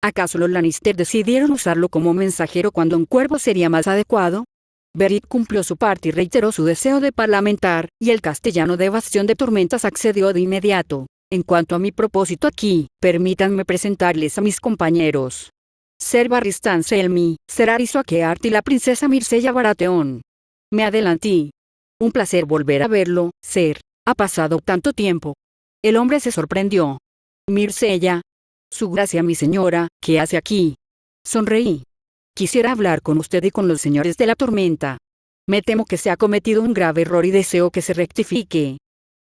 ¿Acaso los Lannister decidieron usarlo como mensajero cuando un cuervo sería más adecuado? Beric cumplió su parte y reiteró su deseo de parlamentar, y el castellano de Bastión de Tormentas accedió de inmediato. En cuanto a mi propósito aquí, permítanme presentarles a mis compañeros. Ser Barristan Selmy, Ser Aris Oakheart y la princesa Myrcella Baratheon. Me adelanté. Un placer volver a verlo, Ser. Ha pasado tanto tiempo. El hombre se sorprendió. Myrcella. Su gracia, mi señora, ¿qué hace aquí? Sonreí. Quisiera hablar con usted y con los señores de la tormenta. Me temo que se ha cometido un grave error y deseo que se rectifique.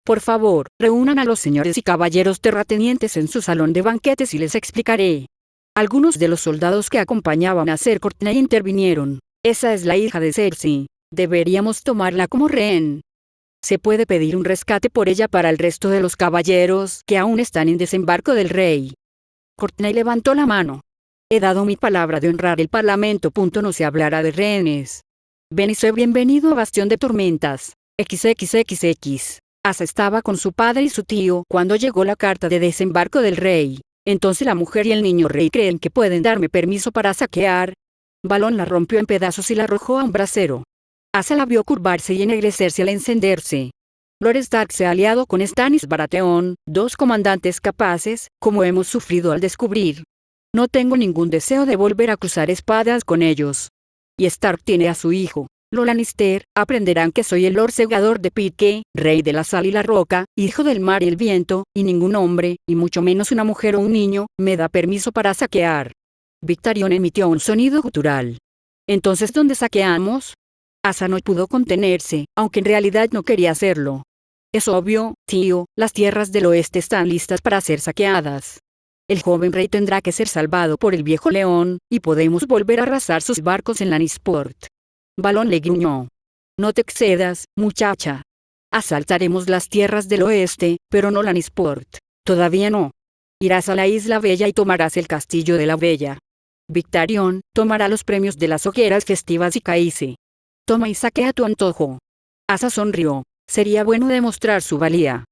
Por favor, reúnan a los señores y caballeros terratenientes en su salón de banquetes y les explicaré. Algunos de los soldados que acompañaban a Ser Courtney intervinieron. Esa es la hija de Cersei. Deberíamos tomarla como rehén. Se puede pedir un rescate por ella para el resto de los caballeros que aún están en desembarco del rey. Courtney levantó la mano. He dado mi palabra de honrar el parlamento. No se hablará de rehenes. Ven y sé bienvenido a Bastión de Tormentas. XXXX. Asa estaba con su padre y su tío cuando llegó la carta de desembarco del rey. Entonces la mujer y el niño rey creen que pueden darme permiso para saquear. Balón la rompió en pedazos y la arrojó a un brasero. Asa la vio curvarse y ennegrecerse al encenderse. Lord Stark se ha aliado con Stannis Baratheon, dos comandantes capaces, como hemos sufrido al descubrir. No tengo ningún deseo de volver a cruzar espadas con ellos. y Stark tiene a su hijo, los Lannister, aprenderán que soy el Lord Segador de Pitque, rey de la sal y la roca, hijo del mar y el viento, y ningún hombre, y mucho menos una mujer o un niño, me da permiso para saquear. Victarion emitió un sonido gutural. ¿Entonces dónde saqueamos? Asa no pudo contenerse, aunque en realidad no quería hacerlo. Es obvio, tío, las tierras del oeste están listas para ser saqueadas. El joven rey tendrá que ser salvado por el viejo león, y podemos volver a arrasar sus barcos en Lannisport. Balon le gruñó. No te excedas, muchacha. Asaltaremos las tierras del oeste, pero no Lannisport. Todavía no. Irás a la Isla Bella y tomarás el castillo de la Bella. Victarion tomará los premios de las hogueras festivas y Caíce. Toma y saquea a tu antojo. Asa sonrió. Sería bueno demostrar su valía.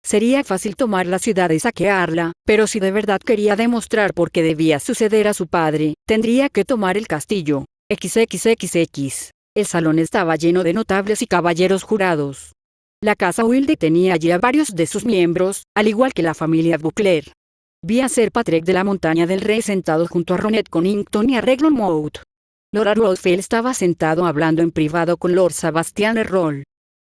Sería fácil tomar la ciudad y saquearla, pero si de verdad quería demostrar por qué debía suceder a su padre, tendría que tomar el castillo. XXXX. El salón estaba lleno de notables y caballeros jurados. La casa Wilde tenía allí a varios de sus miembros, al igual que la familia Buckler. Vi a Ser Patrick de la Montaña del Rey sentado junto a Ronet Connington y a Reglon Mount. Lord Rothfield estaba sentado hablando en privado con Lord Sebastian Errol.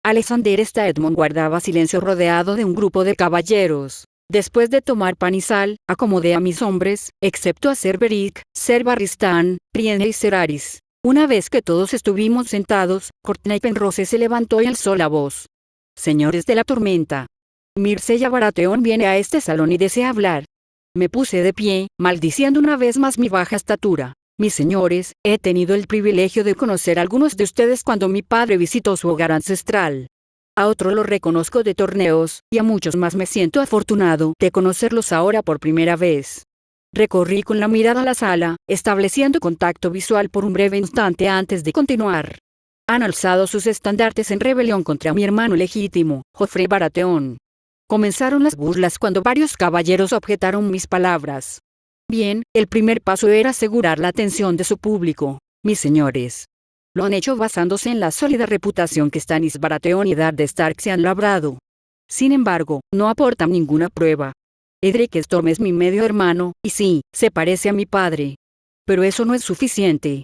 Alexander Stedmon guardaba silencio rodeado de un grupo de caballeros. Después de tomar pan y sal, acomodé a mis hombres, excepto a Ser Beric, Ser Barristan, Brienne y Ser Aris. Una vez que todos estuvimos sentados, Courtney Penrose se levantó y alzó la voz. Señores de la tormenta. Myrcella Baratheon viene a este salón y desea hablar. Me puse de pie, maldiciendo una vez más mi baja estatura. Mis señores, he tenido el privilegio de conocer a algunos de ustedes cuando mi padre visitó su hogar ancestral. A otros los reconozco de torneos, y a muchos más me siento afortunado de conocerlos ahora por primera vez. Recorrí con la mirada la sala, estableciendo contacto visual por un breve instante antes de continuar. Han alzado sus estandartes en rebelión contra mi hermano legítimo, Joffrey Baratheon. Comenzaron las burlas cuando varios caballeros objetaron mis palabras. Bien, el primer paso era asegurar la atención de su público, mis señores. Lo han hecho basándose en la sólida reputación que Stannis Baratheon y Eddard Stark se han labrado. Sin embargo, no aportan ninguna prueba. Edric Storm es mi medio hermano, y sí, se parece a mi padre. Pero eso no es suficiente.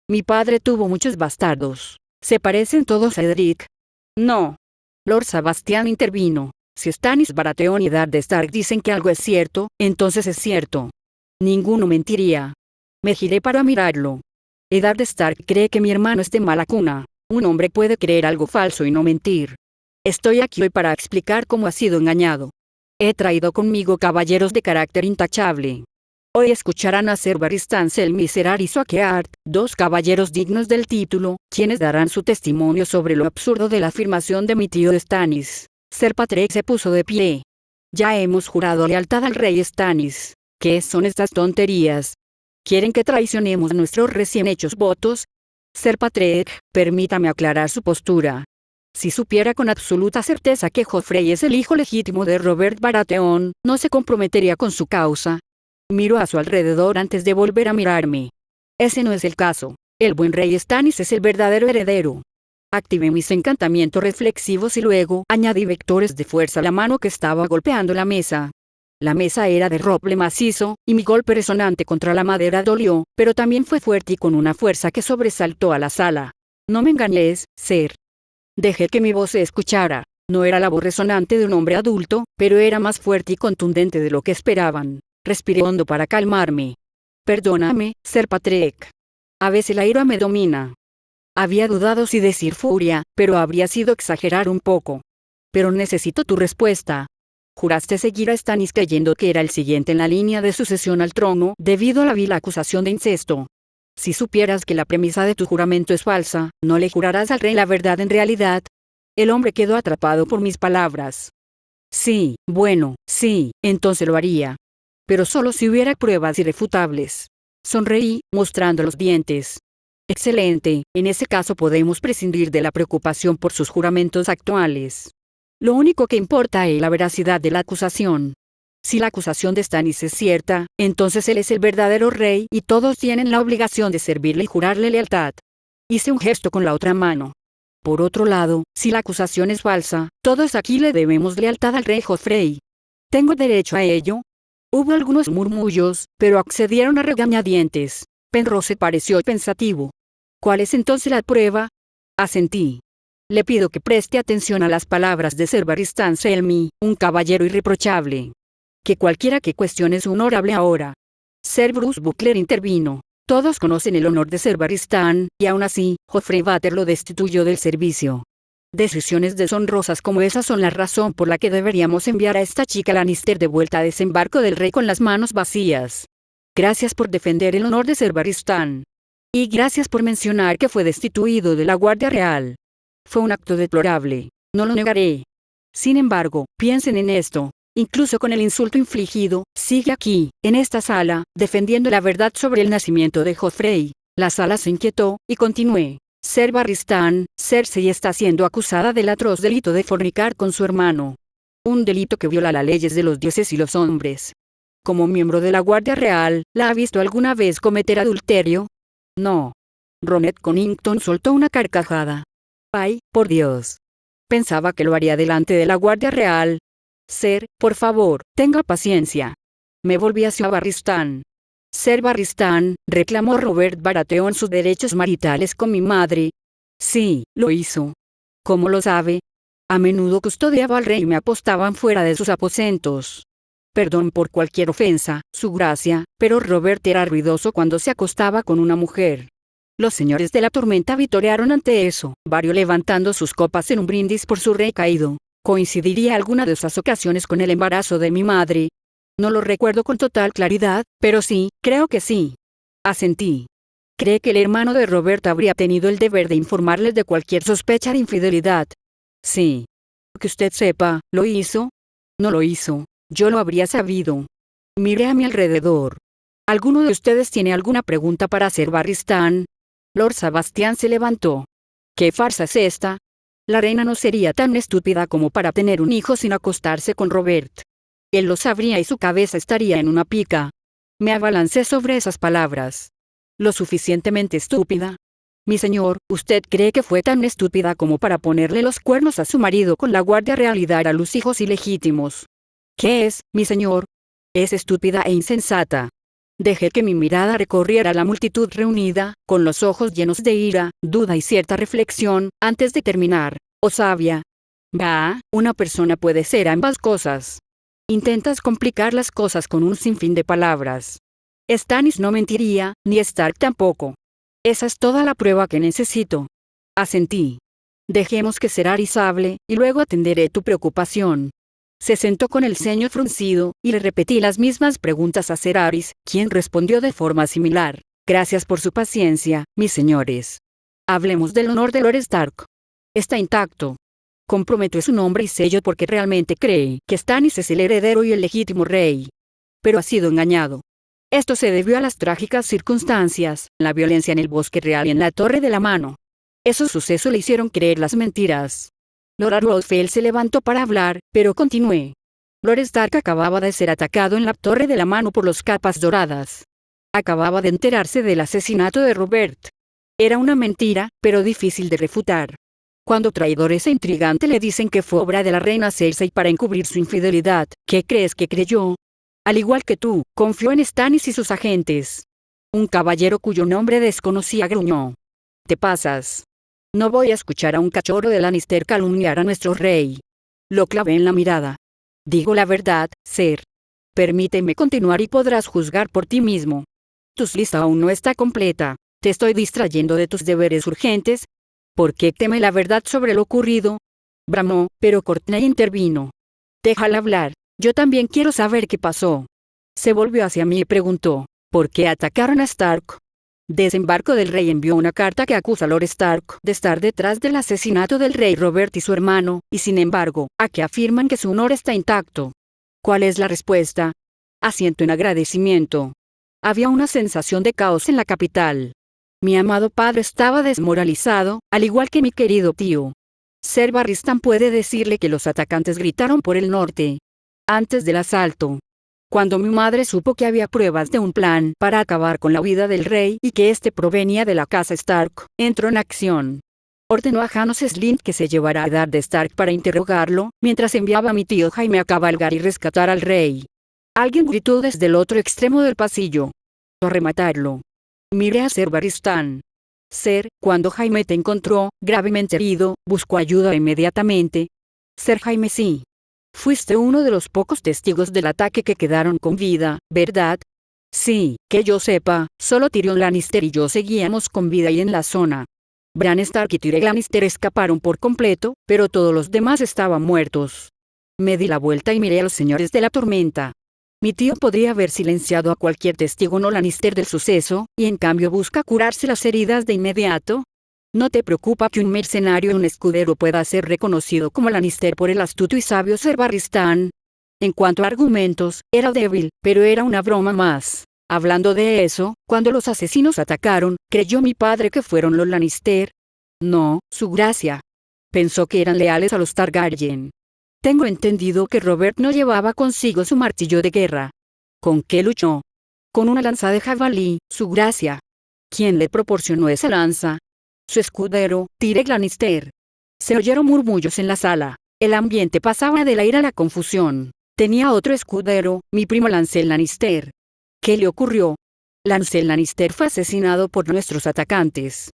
Mi padre tuvo muchos bastardos. ¿Se parecen todos a Edric? No. Lord Sebastian intervino. Si Stannis Baratheon y Eddard Stark dicen que algo es cierto, entonces es cierto. Ninguno mentiría. Me giré para mirarlo. Eddard Stark cree que mi hermano es de mala cuna. Un hombre puede creer algo falso y no mentir. Estoy aquí hoy para explicar cómo ha sido engañado. He traído conmigo caballeros de carácter intachable. Hoy escucharán a Ser Barristan Selmy y Ser Aris Oakheart, dos caballeros dignos del título, quienes darán su testimonio sobre lo absurdo de la afirmación de mi tío Stannis. Ser Patrick se puso de pie. Ya hemos jurado lealtad al rey Stannis. ¿Qué son estas tonterías? ¿Quieren que traicionemos nuestros recién hechos votos? Ser Patrick, permítame aclarar su postura. Si supiera con absoluta certeza que Joffrey es el hijo legítimo de Robert Baratheon, no se comprometería con su causa. Miró a su alrededor antes de volver a mirarme. Ese no es el caso. El buen rey Stannis es el verdadero heredero. Activé mis encantamientos reflexivos y luego añadí vectores de fuerza a la mano que estaba golpeando la mesa. La mesa era de roble macizo, y mi golpe resonante contra la madera dolió, pero también fue fuerte y con una fuerza que sobresaltó a la sala. No me engañes, Ser. Dejé que mi voz se escuchara. No era la voz resonante de un hombre adulto, pero era más fuerte y contundente de lo que esperaban. Respiré hondo para calmarme. Perdóname, Ser Patrick. A veces la ira me domina. Había dudado si decir furia, pero habría sido exagerar un poco. Pero necesito tu respuesta. Juraste seguir a Stannis creyendo que era el siguiente en la línea de sucesión al trono debido a la vil acusación de incesto. Si supieras que la premisa de tu juramento es falsa, ¿no le jurarás al rey la verdad en realidad? El hombre quedó atrapado por mis palabras. Sí, bueno, sí, entonces lo haría. Pero solo si hubiera pruebas irrefutables. Sonreí, mostrando los dientes. Excelente, en ese caso podemos prescindir de la preocupación por sus juramentos actuales. Lo único que importa es la veracidad de la acusación. Si la acusación de Stannis es cierta, entonces él es el verdadero rey y todos tienen la obligación de servirle y jurarle lealtad. Hice un gesto con la otra mano. Por otro lado, si la acusación es falsa, todos aquí le debemos lealtad al rey Joffrey. ¿Tengo derecho a ello? Hubo algunos murmullos, pero accedieron a regañadientes. Penrose pareció pensativo. ¿Cuál es entonces la prueba? Asentí. Le pido que preste atención a las palabras de Sir Barristan Selmy, un caballero irreprochable. Que cualquiera que cuestione su honor hable ahora. Sir Bruce Butler intervino. Todos conocen el honor de Sir Barristan, y aún así, Joffrey Butler lo destituyó del servicio. Decisiones deshonrosas como esas son la razón por la que deberíamos enviar a esta chica Lannister de vuelta a desembarco del rey con las manos vacías. Gracias por defender el honor de Sir Barristan. Y gracias por mencionar que fue destituido de la Guardia Real. Fue un acto deplorable, no lo negaré. Sin embargo, piensen en esto. Incluso con el insulto infligido, sigue aquí, en esta sala, defendiendo la verdad sobre el nacimiento de Joffrey. La sala se inquietó, y continué. Sir Barristan, Cersei está siendo acusada del atroz delito de fornicar con su hermano. Un delito que viola las leyes de los dioses y los hombres. Como miembro de la Guardia Real, ¿la ha visto alguna vez cometer adulterio? No. Ronet Connington soltó una carcajada. Ay, por Dios. Pensaba que lo haría delante de la Guardia Real. Sir, por favor, tenga paciencia. Me volví hacia Barristan. Sir Barristan, reclamó Robert Baratheon sus derechos maritales con mi madre. Sí, lo hizo. ¿Cómo lo sabe? A menudo custodiaba al rey y me apostaban fuera de sus aposentos. Perdón por cualquier ofensa, su gracia, pero Robert era ruidoso cuando se acostaba con una mujer. Los señores de la tormenta vitorearon ante eso, varios levantando sus copas en un brindis por su rey caído. ¿Coincidiría alguna de esas ocasiones con el embarazo de mi madre? No lo recuerdo con total claridad, pero sí, creo que sí. Asentí. ¿Cree que el hermano de Robert habría tenido el deber de informarles de cualquier sospecha de infidelidad? Sí. Que usted sepa, ¿lo hizo? No lo hizo. Yo lo habría sabido. Miré a mi alrededor. ¿Alguno de ustedes tiene alguna pregunta para hacer Barristan? Lord Sebastian se levantó. ¿Qué farsa es esta? La reina no sería tan estúpida como para tener un hijo sin acostarse con Robert. Él lo sabría y su cabeza estaría en una pica. Me abalancé sobre esas palabras. ¿Lo suficientemente estúpida? Mi señor, ¿usted cree que fue tan estúpida como para ponerle los cuernos a su marido con la Guardia Real y dar a luz hijos ilegítimos? ¿Qué es, mi señor? Es estúpida e insensata. Dejé que mi mirada recorriera la multitud reunida, con los ojos llenos de ira, duda y cierta reflexión, antes de terminar. Oh sabia. Bah, una persona puede ser ambas cosas. Intentas complicar las cosas con un sinfín de palabras. Stannis no mentiría, ni Stark tampoco. Esa es toda la prueba que necesito. Asentí. Dejemos que Cerys hable, y luego atenderé tu preocupación. Se sentó con el ceño fruncido, y le repetí las mismas preguntas a Cerys, quien respondió de forma similar. Gracias por su paciencia, mis señores. Hablemos del honor de Lord Stark. Está intacto. Comprometió su nombre y sello porque realmente cree que Stannis es el heredero y el legítimo rey. Pero ha sido engañado. Esto se debió a las trágicas circunstancias, la violencia en el bosque real y en la Torre de la Mano. Esos sucesos le hicieron creer las mentiras. Lord Arroldfell se levantó para hablar, pero continué. Lord Stark acababa de ser atacado en la Torre de la Mano por los Capas Doradas. Acababa de enterarse del asesinato de Robert. Era una mentira, pero difícil de refutar. Cuando traidores e intrigantes le dicen que fue obra de la reina Cersei para encubrir su infidelidad, ¿qué crees que creyó? Al igual que tú, confió en Stannis y sus agentes. Un caballero cuyo nombre desconocía gruñó. Te pasas. No voy a escuchar a un cachorro de Lannister calumniar a nuestro rey. Lo clavé en la mirada. Digo la verdad, Sir. Permíteme continuar y podrás juzgar por ti mismo. Tu lista aún no está completa. Te estoy distrayendo de tus deberes urgentes. ¿Por qué teme la verdad sobre lo ocurrido? Bramó, pero Courtney intervino. Déjala hablar. Yo también quiero saber qué pasó. Se volvió hacia mí y preguntó, ¿por qué atacaron a Stark? Desembarco del Rey envió una carta que acusa a Lord Stark de estar detrás del asesinato del rey Robert y su hermano, y sin embargo, aquí afirman que su honor está intacto. ¿Cuál es la respuesta? Asiento en agradecimiento. Había una sensación de caos en la capital. Mi amado padre estaba desmoralizado, al igual que mi querido tío. Sir Barristan puede decirle que los atacantes gritaron por el norte. Antes del asalto. Cuando mi madre supo que había pruebas de un plan para acabar con la vida del rey y que este provenía de la casa Stark, entró en acción. Ordenó a Janos Slynt que se llevara a Eddard de Stark para interrogarlo, mientras enviaba a mi tío Jaime a cabalgar y rescatar al rey. Alguien gritó desde el otro extremo del pasillo. A rematarlo. Miré a Sir Barristan. Ser, cuando Jaime te encontró, gravemente herido, buscó ayuda inmediatamente. Ser Jaime, sí. Fuiste uno de los pocos testigos del ataque que quedaron con vida, ¿verdad? Sí, que yo sepa, solo Tyrion Lannister y yo seguíamos con vida y en la zona. Bran Stark y Tyrion Lannister escaparon por completo, pero todos los demás estaban muertos. Me di la vuelta y miré a los señores de la tormenta. Mi tío podría haber silenciado a cualquier testigo no Lannister del suceso, y en cambio busca curarse las heridas de inmediato. ¿No te preocupa que un mercenario y un escudero pueda ser reconocido como Lannister por el astuto y sabio Ser Barristan? En cuanto a argumentos, era débil, pero era una broma más. Hablando de eso, cuando los asesinos atacaron, ¿creyó mi padre que fueron los Lannister? No, su gracia. Pensó que eran leales a los Targaryen. Tengo entendido que Robert no llevaba consigo su martillo de guerra. ¿Con qué luchó? Con una lanza de jabalí, su gracia. ¿Quién le proporcionó esa lanza? Su escudero, Tyrion Lannister. Se oyeron murmullos en la sala. El ambiente pasaba de la ira a la confusión. Tenía otro escudero, mi primo Lancel Lannister. ¿Qué le ocurrió? Lancel Lannister fue asesinado por nuestros atacantes.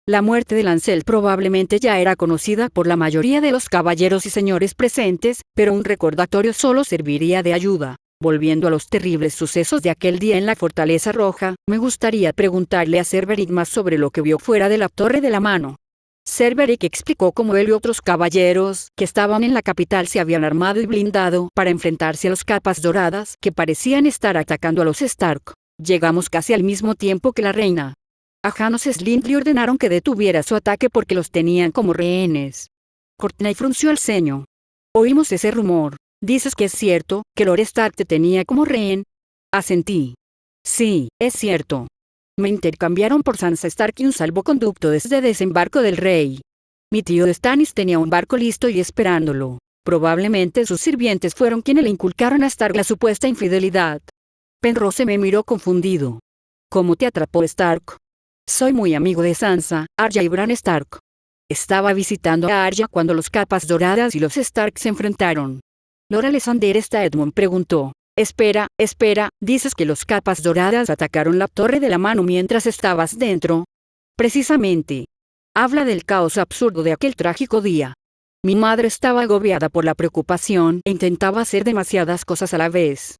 La muerte de Lancel probablemente ya era conocida por la mayoría de los caballeros y señores presentes, pero un recordatorio solo serviría de ayuda. Volviendo a los terribles sucesos de aquel día en la Fortaleza Roja, me gustaría preguntarle a Ser Beric más sobre lo que vio fuera de la Torre de la Mano. Ser Beric explicó cómo él y otros caballeros que estaban en la capital se habían armado y blindado para enfrentarse a los capas doradas que parecían estar atacando a los Stark. Llegamos casi al mismo tiempo que la reina. A Janos Slynt le ordenaron que detuviera su ataque porque los tenían como rehenes. Courtney frunció el ceño. Oímos ese rumor. ¿Dices que es cierto, que Lord Stark te tenía como rehén? Asentí. Sí, es cierto. Me intercambiaron por Sansa Stark y un salvoconducto desde Desembarco del Rey. Mi tío Stannis tenía un barco listo y esperándolo. Probablemente sus sirvientes fueron quienes le inculcaron a Stark la supuesta infidelidad. Penrose me miró confundido. ¿Cómo te atrapó Stark? Soy muy amigo de Sansa, Arya y Bran Stark. Estaba visitando a Arya cuando los Capas Doradas y los Stark se enfrentaron. Lord Alexander Staedmon preguntó. Espera, ¿dices que los Capas Doradas atacaron la Torre de la Mano mientras estabas dentro? Precisamente. Habla del caos absurdo de aquel trágico día. Mi madre estaba agobiada por la preocupación e intentaba hacer demasiadas cosas a la vez.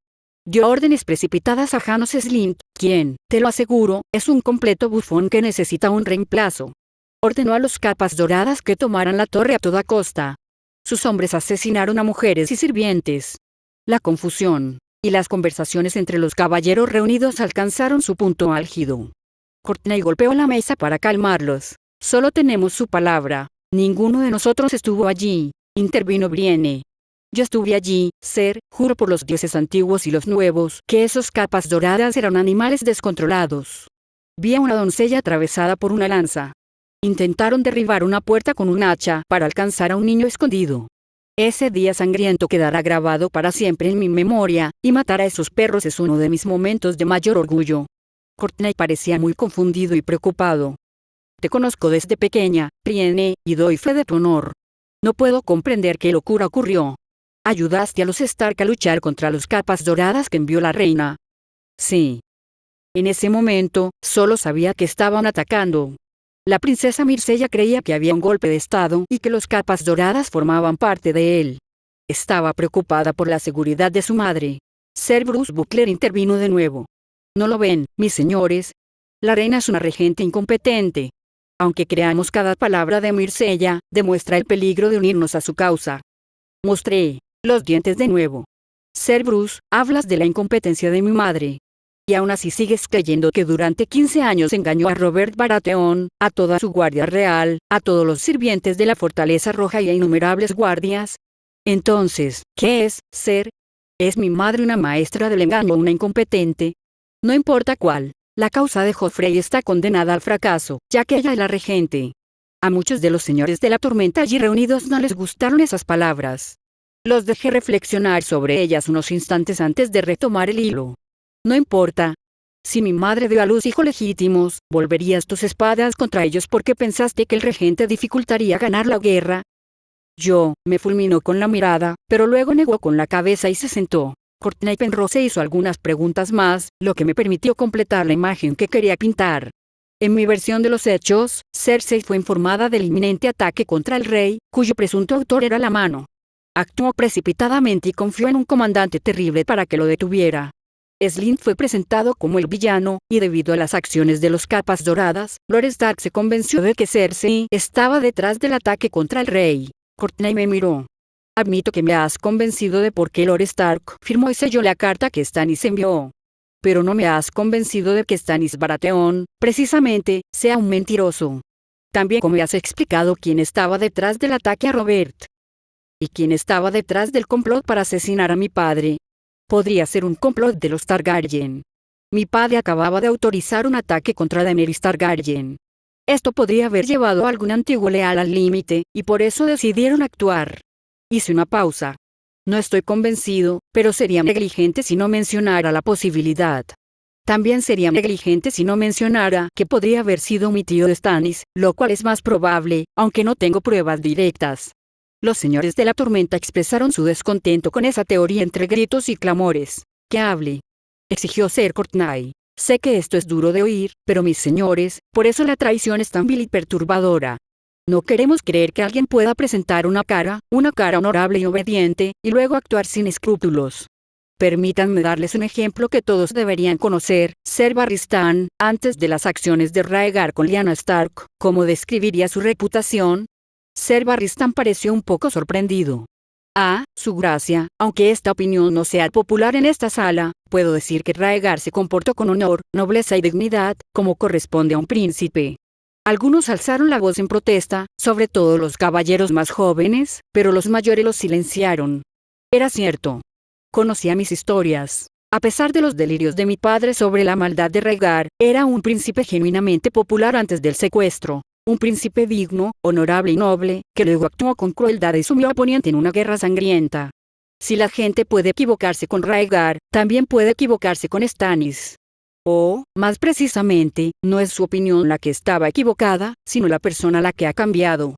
Dio órdenes precipitadas a Janos Slynt, quien, te lo aseguro, es un completo bufón que necesita un reemplazo. Ordenó a los Capas Doradas que tomaran la torre a toda costa. Sus hombres asesinaron a mujeres y sirvientes. La confusión y las conversaciones entre los caballeros reunidos alcanzaron su punto álgido. Courtney golpeó la mesa para calmarlos. Solo tenemos su palabra. Ninguno de nosotros estuvo allí, intervino Brienne. Yo estuve allí, Ser, juro por los dioses antiguos y los nuevos, que esos Capas Doradas eran animales descontrolados. Vi a una doncella atravesada por una lanza. Intentaron derribar una puerta con un hacha para alcanzar a un niño escondido. Ese día sangriento quedará grabado para siempre en mi memoria, y matar a esos perros es uno de mis momentos de mayor orgullo. Courtney parecía muy confundido y preocupado. Te conozco desde pequeña, Brienne, y doy fe de tu honor. No puedo comprender qué locura ocurrió. ¿Ayudaste a los Stark a luchar contra los Capas Doradas que envió la reina? Sí. En ese momento, solo sabía que estaban atacando. La princesa Myrcella creía que había un golpe de estado y que los Capas Doradas formaban parte de él. Estaba preocupada por la seguridad de su madre. Ser Bruce Butler intervino de nuevo. ¿No lo ven, mis señores? La reina es una regente incompetente. Aunque creamos cada palabra de Myrcella, demuestra el peligro de unirnos a su causa. Mostré los dientes de nuevo. Ser Bruce, hablas de la incompetencia de mi madre. Y aún así sigues creyendo que durante 15 años engañó a Robert Baratheon, a toda su guardia real, a todos los sirvientes de la Fortaleza Roja y a innumerables guardias. Entonces, ¿qué es, Ser? ¿Es mi madre una maestra del engaño o una incompetente? No importa cuál, la causa de Joffrey está condenada al fracaso, ya que ella es la regente. A muchos de los señores de la tormenta allí reunidos no les gustaron esas palabras. Los dejé reflexionar sobre ellas unos instantes antes de retomar el hilo. No importa. Si mi madre dio a luz hijos legítimos, ¿volverías tus espadas contra ellos porque pensaste que el regente dificultaría ganar la guerra? Me fulminó con la mirada, pero luego negó con la cabeza y se sentó. Courtney Penrose hizo algunas preguntas más, lo que me permitió completar la imagen que quería pintar. En mi versión de los hechos, Cersei fue informada del inminente ataque contra el rey, cuyo presunto autor era la mano. Actuó precipitadamente y confió en un comandante terrible para que lo detuviera. Slynt fue presentado como el villano, y debido a las acciones de los Capas Doradas, Lord Stark se convenció de que Cersei estaba detrás del ataque contra el rey. Courtney me miró. Admito que me has convencido de por qué Lord Stark firmó y selló la carta que Stannis envió. Pero no me has convencido de que Stannis Baratheon, precisamente, sea un mentiroso. También me has explicado quién estaba detrás del ataque a Robert. Y quién estaba detrás del complot para asesinar a mi padre. Podría ser un complot de los Targaryen. Mi padre acababa de autorizar un ataque contra Daenerys Targaryen. Esto podría haber llevado a algún antiguo leal al límite, y por eso decidieron actuar. Hice una pausa. No estoy convencido, pero sería negligente si no mencionara la posibilidad. También sería negligente si no mencionara que podría haber sido mi tío Stannis, lo cual es más probable, aunque no tengo pruebas directas. Los señores de la tormenta expresaron su descontento con esa teoría entre gritos y clamores. «¡Que hable!», exigió Ser Courtney. «Sé que esto es duro de oír, pero mis señores, por eso la traición es tan vil y perturbadora. No queremos creer que alguien pueda presentar una cara honorable y obediente, y luego actuar sin escrúpulos. Permítanme darles un ejemplo que todos deberían conocer. Ser Barristan, antes de las acciones de Rhaegar con Lyanna Stark, ¿cómo describiría su reputación?». Ser Barristan pareció un poco sorprendido. Su gracia, aunque esta opinión no sea popular en esta sala, puedo decir que Rhaegar se comportó con honor, nobleza y dignidad, como corresponde a un príncipe. Algunos alzaron la voz en protesta, sobre todo los caballeros más jóvenes, pero los mayores los silenciaron. Era cierto. Conocía mis historias. A pesar de los delirios de mi padre sobre la maldad de Rhaegar, era un príncipe genuinamente popular antes del secuestro. Un príncipe digno, honorable y noble, que luego actuó con crueldad y sumió a Poniente en una guerra sangrienta. Si la gente puede equivocarse con Rhaegar, también puede equivocarse con Stannis. O, más precisamente, no es su opinión la que estaba equivocada, sino la persona la que ha cambiado.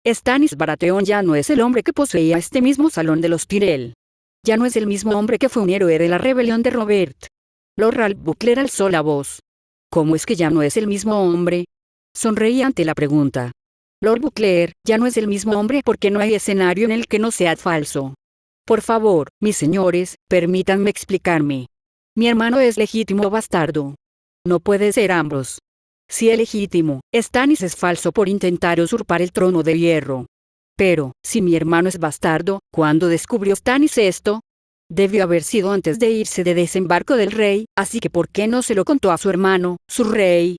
Stannis Baratheon ya no es el hombre que poseía este mismo salón de los Tyrell. Ya no es el mismo hombre que fue un héroe de la rebelión de Robert. Lord Ralph Buckler alzó la voz. ¿Cómo es que ya no es el mismo hombre? Sonreí ante la pregunta. Lord Buckler, ya no es el mismo hombre porque no hay escenario en el que no sea falso. Por favor, mis señores, permítanme explicarme. Mi hermano es legítimo bastardo. No puede ser ambos. Si es legítimo, Stannis es falso por intentar usurpar el trono de hierro. Pero, si mi hermano es bastardo, ¿cuándo descubrió Stannis esto? Debió haber sido antes de irse de desembarco del rey, así que ¿por qué no se lo contó a su hermano, su rey?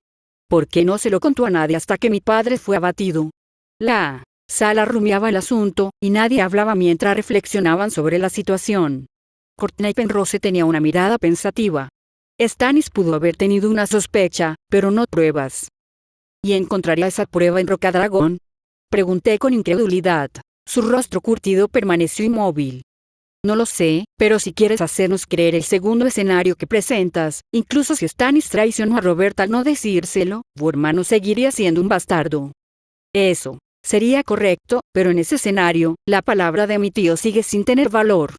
¿Por qué no se lo contó a nadie hasta que mi padre fue abatido? La sala rumiaba el asunto, y nadie hablaba mientras reflexionaban sobre la situación. Courtney Penrose tenía una mirada pensativa. Stannis pudo haber tenido una sospecha, pero no pruebas. ¿Y encontraría esa prueba en Rocadragón? Pregunté con incredulidad. Su rostro curtido permaneció inmóvil. No lo sé, pero si quieres hacernos creer el segundo escenario que presentas, incluso si Stannis traicionó a Robert al no decírselo, tu hermano seguiría siendo un bastardo. Eso sería correcto, pero en ese escenario, la palabra de mi tío sigue sin tener valor.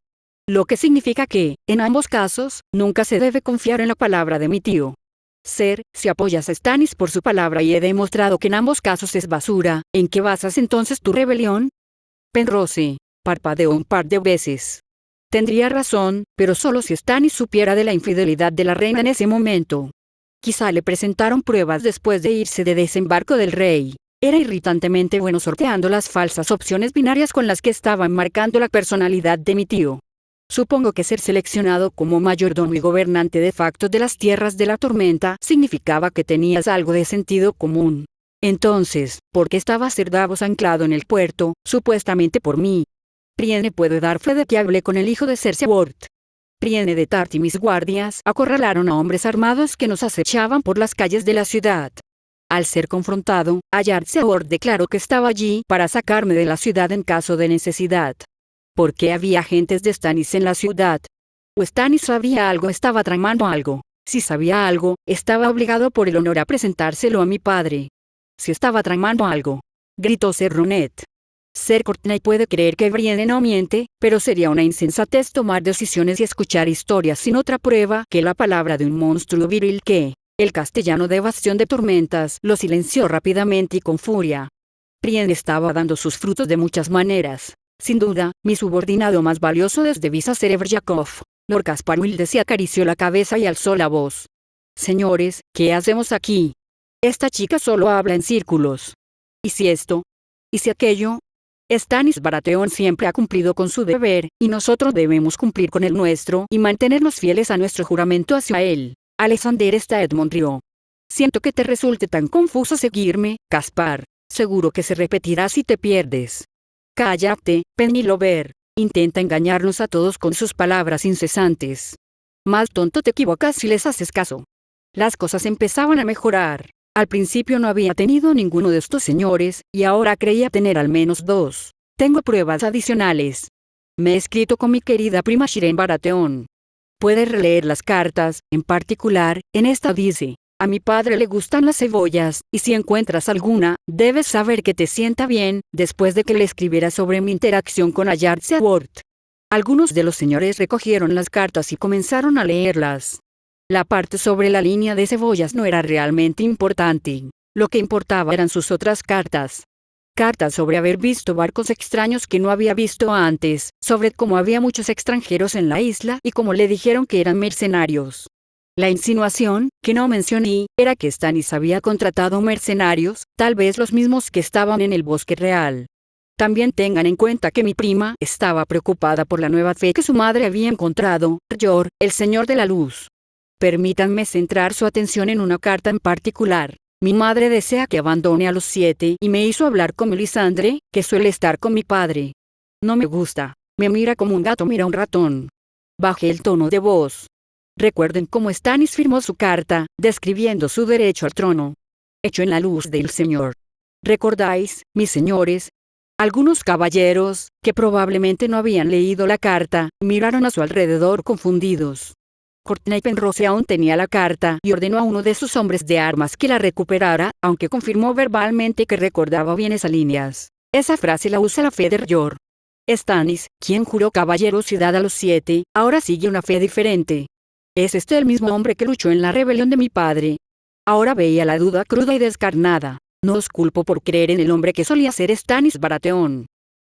Lo que significa que, en ambos casos, nunca se debe confiar en la palabra de mi tío. Si apoyas a Stannis por su palabra y he demostrado que en ambos casos es basura, ¿en qué basas entonces tu rebelión? Penrose parpadeó un par de veces. Tendría razón, pero solo si Stannis supiera de la infidelidad de la reina en ese momento. Quizá le presentaron pruebas después de irse de desembarco del rey. Era irritantemente bueno sorteando las falsas opciones binarias con las que estaban marcando la personalidad de mi tío. Supongo que ser seleccionado como mayordomo y gobernante de facto de las tierras de la tormenta significaba que tenías algo de sentido común. Entonces, ¿por qué estaba Ser Davos anclado en el puerto, supuestamente por mí? Brienne puede dar fe de que hablé con el hijo de Cersei Ward. Brienne de Tart y mis guardias acorralaron a hombres armados que nos acechaban por las calles de la ciudad. Al ser confrontado, Eddard Seaworth declaró que estaba allí para sacarme de la ciudad en caso de necesidad. ¿Por qué había agentes de Stannis en la ciudad? O Stannis sabía algo, estaba tramando algo. Si sabía algo, estaba obligado por el honor a presentárselo a mi padre. Si estaba tramando algo, gritó Ser Ronet. Ser Courtney puede creer que Brienne no miente, pero sería una insensatez tomar decisiones y escuchar historias sin otra prueba que la palabra de un monstruo viril que, El castellano de Bastión de Tormentas lo silenció rápidamente y con furia. Prien estaba dando sus frutos de muchas maneras. Sin duda, mi subordinado más valioso desde Visa Serebrjakov. Lord Caspar Wilde se acarició la cabeza y alzó la voz. Señores, ¿qué hacemos aquí? Esta chica solo habla en círculos. ¿Y si esto? ¿Y si aquello? Stannis Baratheon siempre ha cumplido con su deber, y nosotros debemos cumplir con el nuestro y mantenernos fieles a nuestro juramento hacia él. Alexander Edmund rió. Siento que te resulte tan confuso seguirme, Caspar. Seguro que se repetirá si te pierdes. Cállate, Pennylover. Intenta engañarnos a todos con sus palabras incesantes. Más tonto te equivocas si les haces caso. Las cosas empezaban a mejorar. Al principio no había tenido ninguno de estos señores, y ahora creía tener al menos dos. Tengo pruebas adicionales. Me he escrito con mi querida prima Shireen Baratheon. Puedes releer las cartas, en particular, en esta dice: a mi padre le gustan las cebollas, y si encuentras alguna, debes saber que te sienta bien, después de que le escribiera sobre mi interacción con Ayard Seaworth. Algunos de los señores recogieron las cartas y comenzaron a leerlas. La parte sobre la línea de cebollas no era realmente importante. Lo que importaba eran sus otras cartas. Cartas sobre haber visto barcos extraños que no había visto antes, sobre cómo había muchos extranjeros en la isla y cómo le dijeron que eran mercenarios. La insinuación, que no mencioné, era que Stannis había contratado mercenarios, tal vez los mismos que estaban en el Bosque Real. También tengan en cuenta que mi prima estaba preocupada por la nueva fe que su madre había encontrado, Yor, el Señor de la Luz. Permítanme centrar su atención en una carta en particular. Mi madre desea que abandone a los 7 y me hizo hablar con Melisandre, que suele estar con mi padre. No me gusta. Me mira como un gato mira a un ratón. Bajé el tono de voz. Recuerden cómo Stannis firmó su carta, describiendo su derecho al trono. Hecho en la luz del Señor. ¿Recordáis, mis señores? Algunos caballeros, que probablemente no habían leído la carta, miraron a su alrededor confundidos. Courtney Penrose aún tenía la carta y ordenó a uno de sus hombres de armas que la recuperara, aunque confirmó verbalmente que recordaba bien esas líneas. Esa frase la usa la fe de Yor. Stannis, quien juró caballerosidad a los 7, ahora sigue una fe diferente. ¿Es este el mismo hombre que luchó en la rebelión de mi padre? Ahora veía la duda cruda y descarnada. No os culpo por creer en el hombre que solía ser Stannis Baratheon.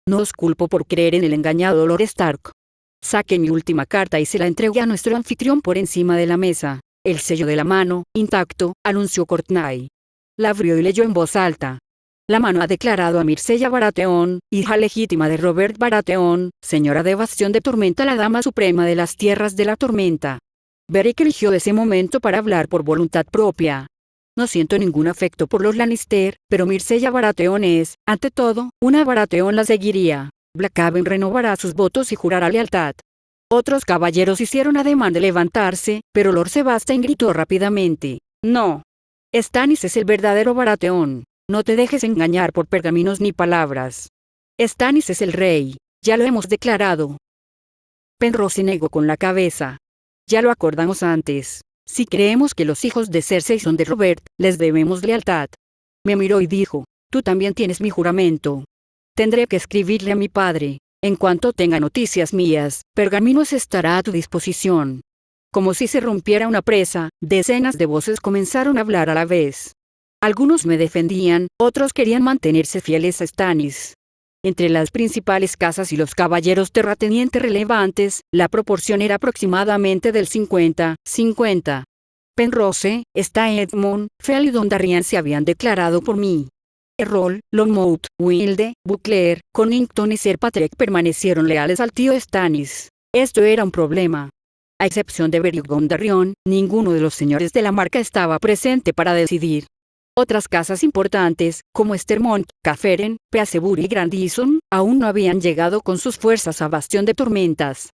No os culpo por creer en el engañado Lord Stark. Saqué mi última carta y se la entregué a nuestro anfitrión por encima de la mesa. El sello de la mano, intacto, anunció Courtney. La abrió y leyó en voz alta. La mano ha declarado a Myrcella Baratheon, hija legítima de Robert Baratheon, señora de Bastión de Tormenta, la dama suprema de las tierras de la tormenta. Beric eligió ese momento para hablar por voluntad propia. No siento ningún afecto por los Lannister, pero Myrcella Baratheon es, ante todo, una Baratheon. La seguiría. Blackhaven renovará sus votos y jurará lealtad. Otros caballeros hicieron ademán de levantarse, pero Lord Sebastian gritó rápidamente: no. Stannis es el verdadero Baratheon. No te dejes engañar por pergaminos ni palabras. Stannis es el rey. Ya lo hemos declarado. Penrose negó con la cabeza. Ya lo acordamos antes. Si creemos que los hijos de Cersei son de Robert, les debemos lealtad. Me miró y dijo: tú también tienes mi juramento. Tendré que escribirle a mi padre. En cuanto tenga noticias mías, Pergaminos estará a tu disposición. Como si se rompiera una presa, decenas de voces comenzaron a hablar a la vez. Algunos me defendían, otros querían mantenerse fieles a Stannis. Entre las principales casas y los caballeros terratenientes relevantes, la proporción era aproximadamente del 50-50. Penrose, Edmund, Fell y Dondarrion se habían declarado por mí. Errol, Longmouth, Wilde, Butler, Connington y Sir Patrick permanecieron leales al tío Stannis. Esto era un problema. A excepción de Beric Dondarrion, ninguno de los señores de la marca estaba presente para decidir. Otras casas importantes, como Estermont, Caferen, Peacebury y Grandison, aún no habían llegado con sus fuerzas a Bastión de Tormentas.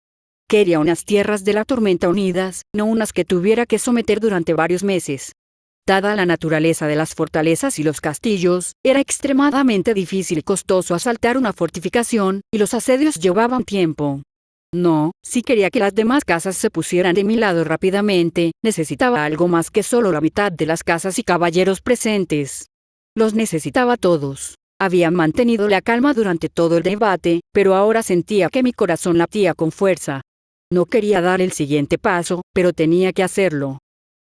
Quería unas tierras de la tormenta unidas, no unas que tuviera que someter durante varios meses. Dada la naturaleza de las fortalezas y los castillos, era extremadamente difícil y costoso asaltar una fortificación, y los asedios llevaban tiempo. No, si quería que las demás casas se pusieran de mi lado rápidamente, necesitaba algo más que solo la mitad de las casas y caballeros presentes. Los necesitaba todos. Había mantenido la calma durante todo el debate, pero ahora sentía que mi corazón latía con fuerza. No quería dar el siguiente paso, pero tenía que hacerlo.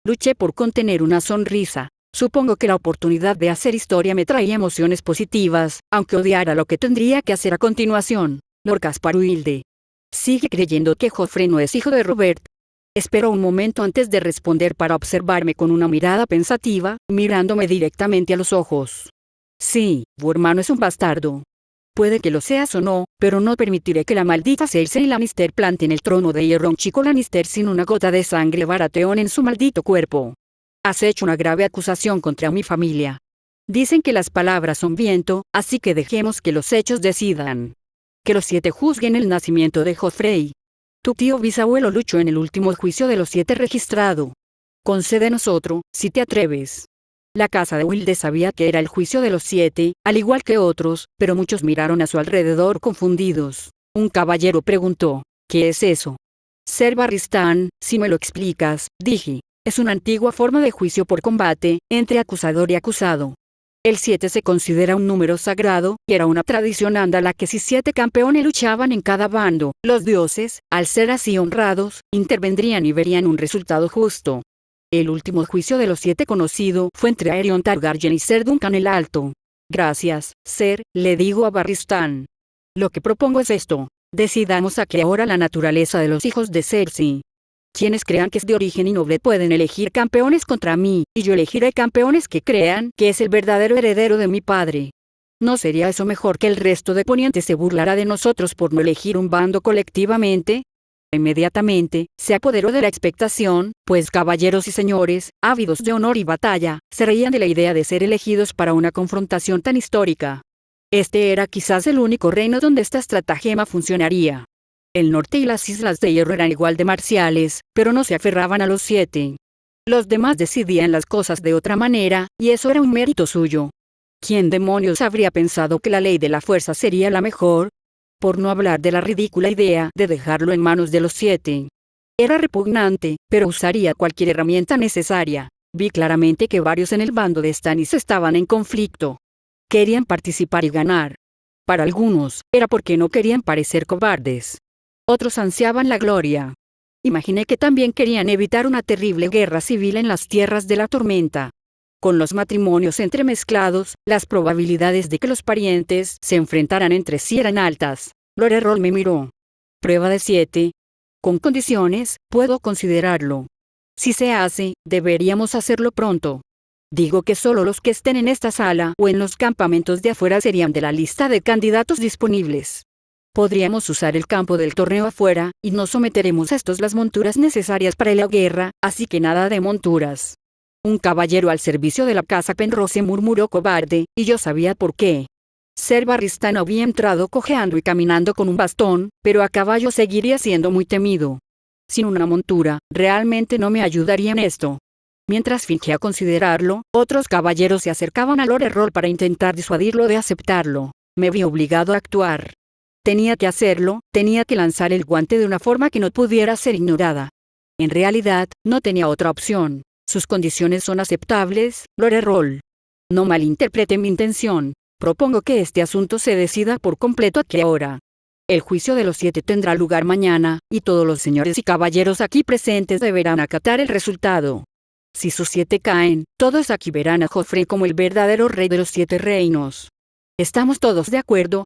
Luché por contener una sonrisa. Supongo que la oportunidad de hacer historia me traía emociones positivas, aunque odiara lo que tendría que hacer a continuación. Lord Caspar Wilde. ¿Sigue creyendo que Joffrey no es hijo de Robert? Esperó un momento antes de responder para observarme con una mirada pensativa, mirándome directamente a los ojos. Sí, tu hermano es un bastardo. Puede que lo seas o no, pero no permitiré que la maldita Cersei Lannister plante en el trono de hierro a un chico Lannister sin una gota de sangre Baratheon en su maldito cuerpo. Has hecho una grave acusación contra mi familia. Dicen que las palabras son viento, así que dejemos que los hechos decidan. Que los 7 juzguen el nacimiento de Joffrey. Tu tío bisabuelo luchó en el último juicio de los 7 registrado. Concédenos otro, si te atreves. La casa de Wilde sabía que era el juicio de los 7, al igual que otros, pero muchos miraron a su alrededor confundidos. Un caballero preguntó, ¿qué es eso? Ser Barristan, si me lo explicas, dije. Es una antigua forma de juicio por combate, entre acusador y acusado. El 7 se considera un número sagrado, y era una tradición ándala que si 7 campeones luchaban en cada bando, los dioses, al ser así honrados, intervendrían y verían un resultado justo. El último juicio de los 7 conocido fue entre Aerion Targaryen y Ser Duncan el Alto. Gracias, Ser, le digo a Barristan. Lo que propongo es esto. Decidamos aquí ahora la naturaleza de los hijos de Cersei. Quienes crean que es de origen innoble pueden elegir campeones contra mí, y yo elegiré campeones que crean que es el verdadero heredero de mi padre. ¿No sería eso mejor que el resto de Poniente se burlara de nosotros por no elegir un bando colectivamente? Inmediatamente, se apoderó de la expectación, pues caballeros y señores, ávidos de honor y batalla, se reían de la idea de ser elegidos para una confrontación tan histórica. Este era quizás el único reino donde esta estratagema funcionaría. El norte y las islas de hierro eran igual de marciales, pero no se aferraban a los 7. Los demás decidían las cosas de otra manera, y eso era un mérito suyo. ¿Quién demonios habría pensado que la ley de la fuerza sería la mejor? Por no hablar de la ridícula idea de dejarlo en manos de los 7. Era repugnante, pero usaría cualquier herramienta necesaria. Vi claramente que varios en el bando de Stannis estaban en conflicto. Querían participar y ganar. Para algunos, era porque no querían parecer cobardes. Otros ansiaban la gloria. Imaginé que también querían evitar una terrible guerra civil en las tierras de la tormenta. Con los matrimonios entremezclados, las probabilidades de que los parientes se enfrentaran entre sí eran altas. Lord Errol me miró. Prueba de 7. Con condiciones, puedo considerarlo. Si se hace, deberíamos hacerlo pronto. Digo que solo los que estén en esta sala o en los campamentos de afuera serían de la lista de candidatos disponibles. Podríamos usar el campo del torneo afuera, y no someteremos a estos las monturas necesarias para la guerra, así que nada de monturas. Un caballero al servicio de la casa Penrose murmuró cobarde, y yo sabía por qué. Ser Barristan había entrado cojeando y caminando con un bastón, pero a caballo seguiría siendo muy temido. Sin una montura, realmente no me ayudaría en esto. Mientras fingía considerarlo, otros caballeros se acercaban a Lord Errol para intentar disuadirlo de aceptarlo. Me vi obligado a actuar. Tenía que hacerlo, tenía que lanzar el guante de una forma que no pudiera ser ignorada. En realidad, no tenía otra opción. Sus condiciones son aceptables, Lord Errol. No malinterprete mi intención. Propongo que este asunto se decida por completo aquí ahora. El juicio de los 7 tendrá lugar mañana, y todos los señores y caballeros aquí presentes deberán acatar el resultado. Si sus 7 caen, todos aquí verán a Joffrey como el verdadero rey de los 7 reinos. ¿Estamos todos de acuerdo?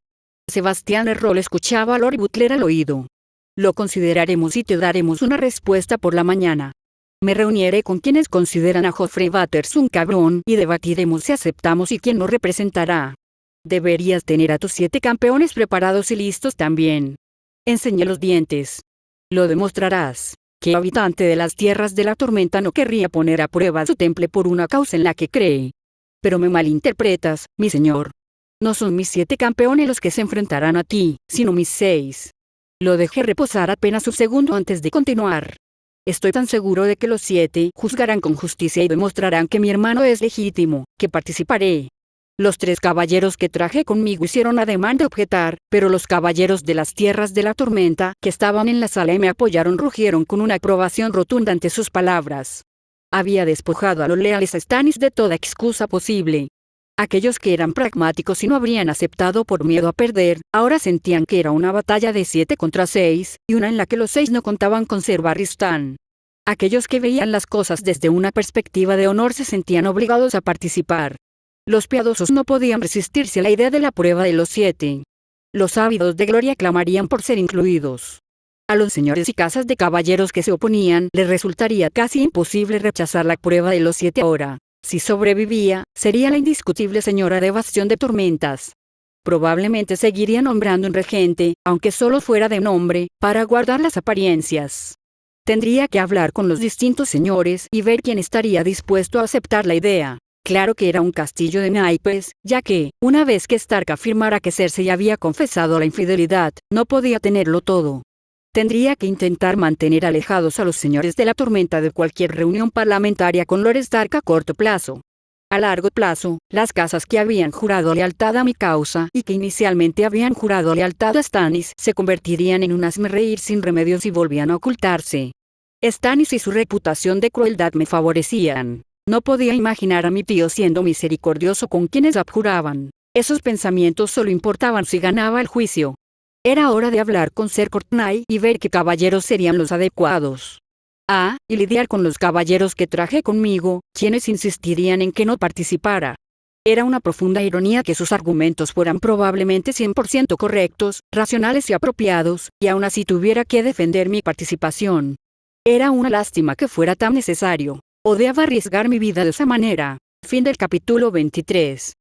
Sebastián Errol escuchaba a Lord Butler al oído. Lo consideraremos y te daremos una respuesta por la mañana. Me reuniré con quienes consideran a Joffrey Butters un cabrón y debatiremos si aceptamos y quién nos representará. Deberías tener a tus 7 campeones preparados y listos también. Enseñé los dientes. Lo demostrarás. ¿Qué habitante de las tierras de la tormenta no querría poner a prueba su temple por una causa en la que cree? Pero me malinterpretas, mi señor. No son mis 7 campeones los que se enfrentarán a ti, sino mis 6. Lo dejé reposar apenas un segundo antes de continuar. Estoy tan seguro de que los 7 juzgarán con justicia y demostrarán que mi hermano es legítimo, que participaré. Los 3 caballeros que traje conmigo hicieron ademán de objetar, pero los caballeros de las tierras de la tormenta, que estaban en la sala y me apoyaron, rugieron con una aprobación rotunda ante sus palabras. Había despojado a los leales a Stannis de toda excusa posible. Aquellos que eran pragmáticos y no habrían aceptado por miedo a perder, ahora sentían que era una batalla de 7 contra 6, y una en la que los 6 no contaban con Ser Barristan. Aquellos que veían las cosas desde una perspectiva de honor se sentían obligados a participar. Los piadosos no podían resistirse a la idea de la prueba de los 7. Los ávidos de gloria clamarían por ser incluidos. A los señores y casas de caballeros que se oponían les resultaría casi imposible rechazar la prueba de los 7 ahora. Si sobrevivía, sería la indiscutible señora de Bastión de Tormentas. Probablemente seguiría nombrando un regente, aunque solo fuera de nombre, para guardar las apariencias. Tendría que hablar con los distintos señores y ver quién estaría dispuesto a aceptar la idea. Claro que era un castillo de naipes, ya que, una vez que Stark afirmara que Cersei había confesado la infidelidad, no podía tenerlo todo. Tendría que intentar mantener alejados a los señores de la tormenta de cualquier reunión parlamentaria con Lord Stark a corto plazo. A largo plazo, las casas que habían jurado lealtad a mi causa y que inicialmente habían jurado lealtad a Stannis se convertirían en un hazmerreír sin remedios y volvían a ocultarse. Stannis y su reputación de crueldad me favorecían. No podía imaginar a mi tío siendo misericordioso con quienes abjuraban. Esos pensamientos solo importaban si ganaba el juicio. Era hora de hablar con Ser Courtney y ver qué caballeros serían los adecuados. Y lidiar con los caballeros que traje conmigo, quienes insistirían en que no participara. Era una profunda ironía que sus argumentos fueran probablemente 100% correctos, racionales y apropiados, y aún así tuviera que defender mi participación. Era una lástima que fuera tan necesario. Odiaba arriesgar mi vida de esa manera. Fin del capítulo 23.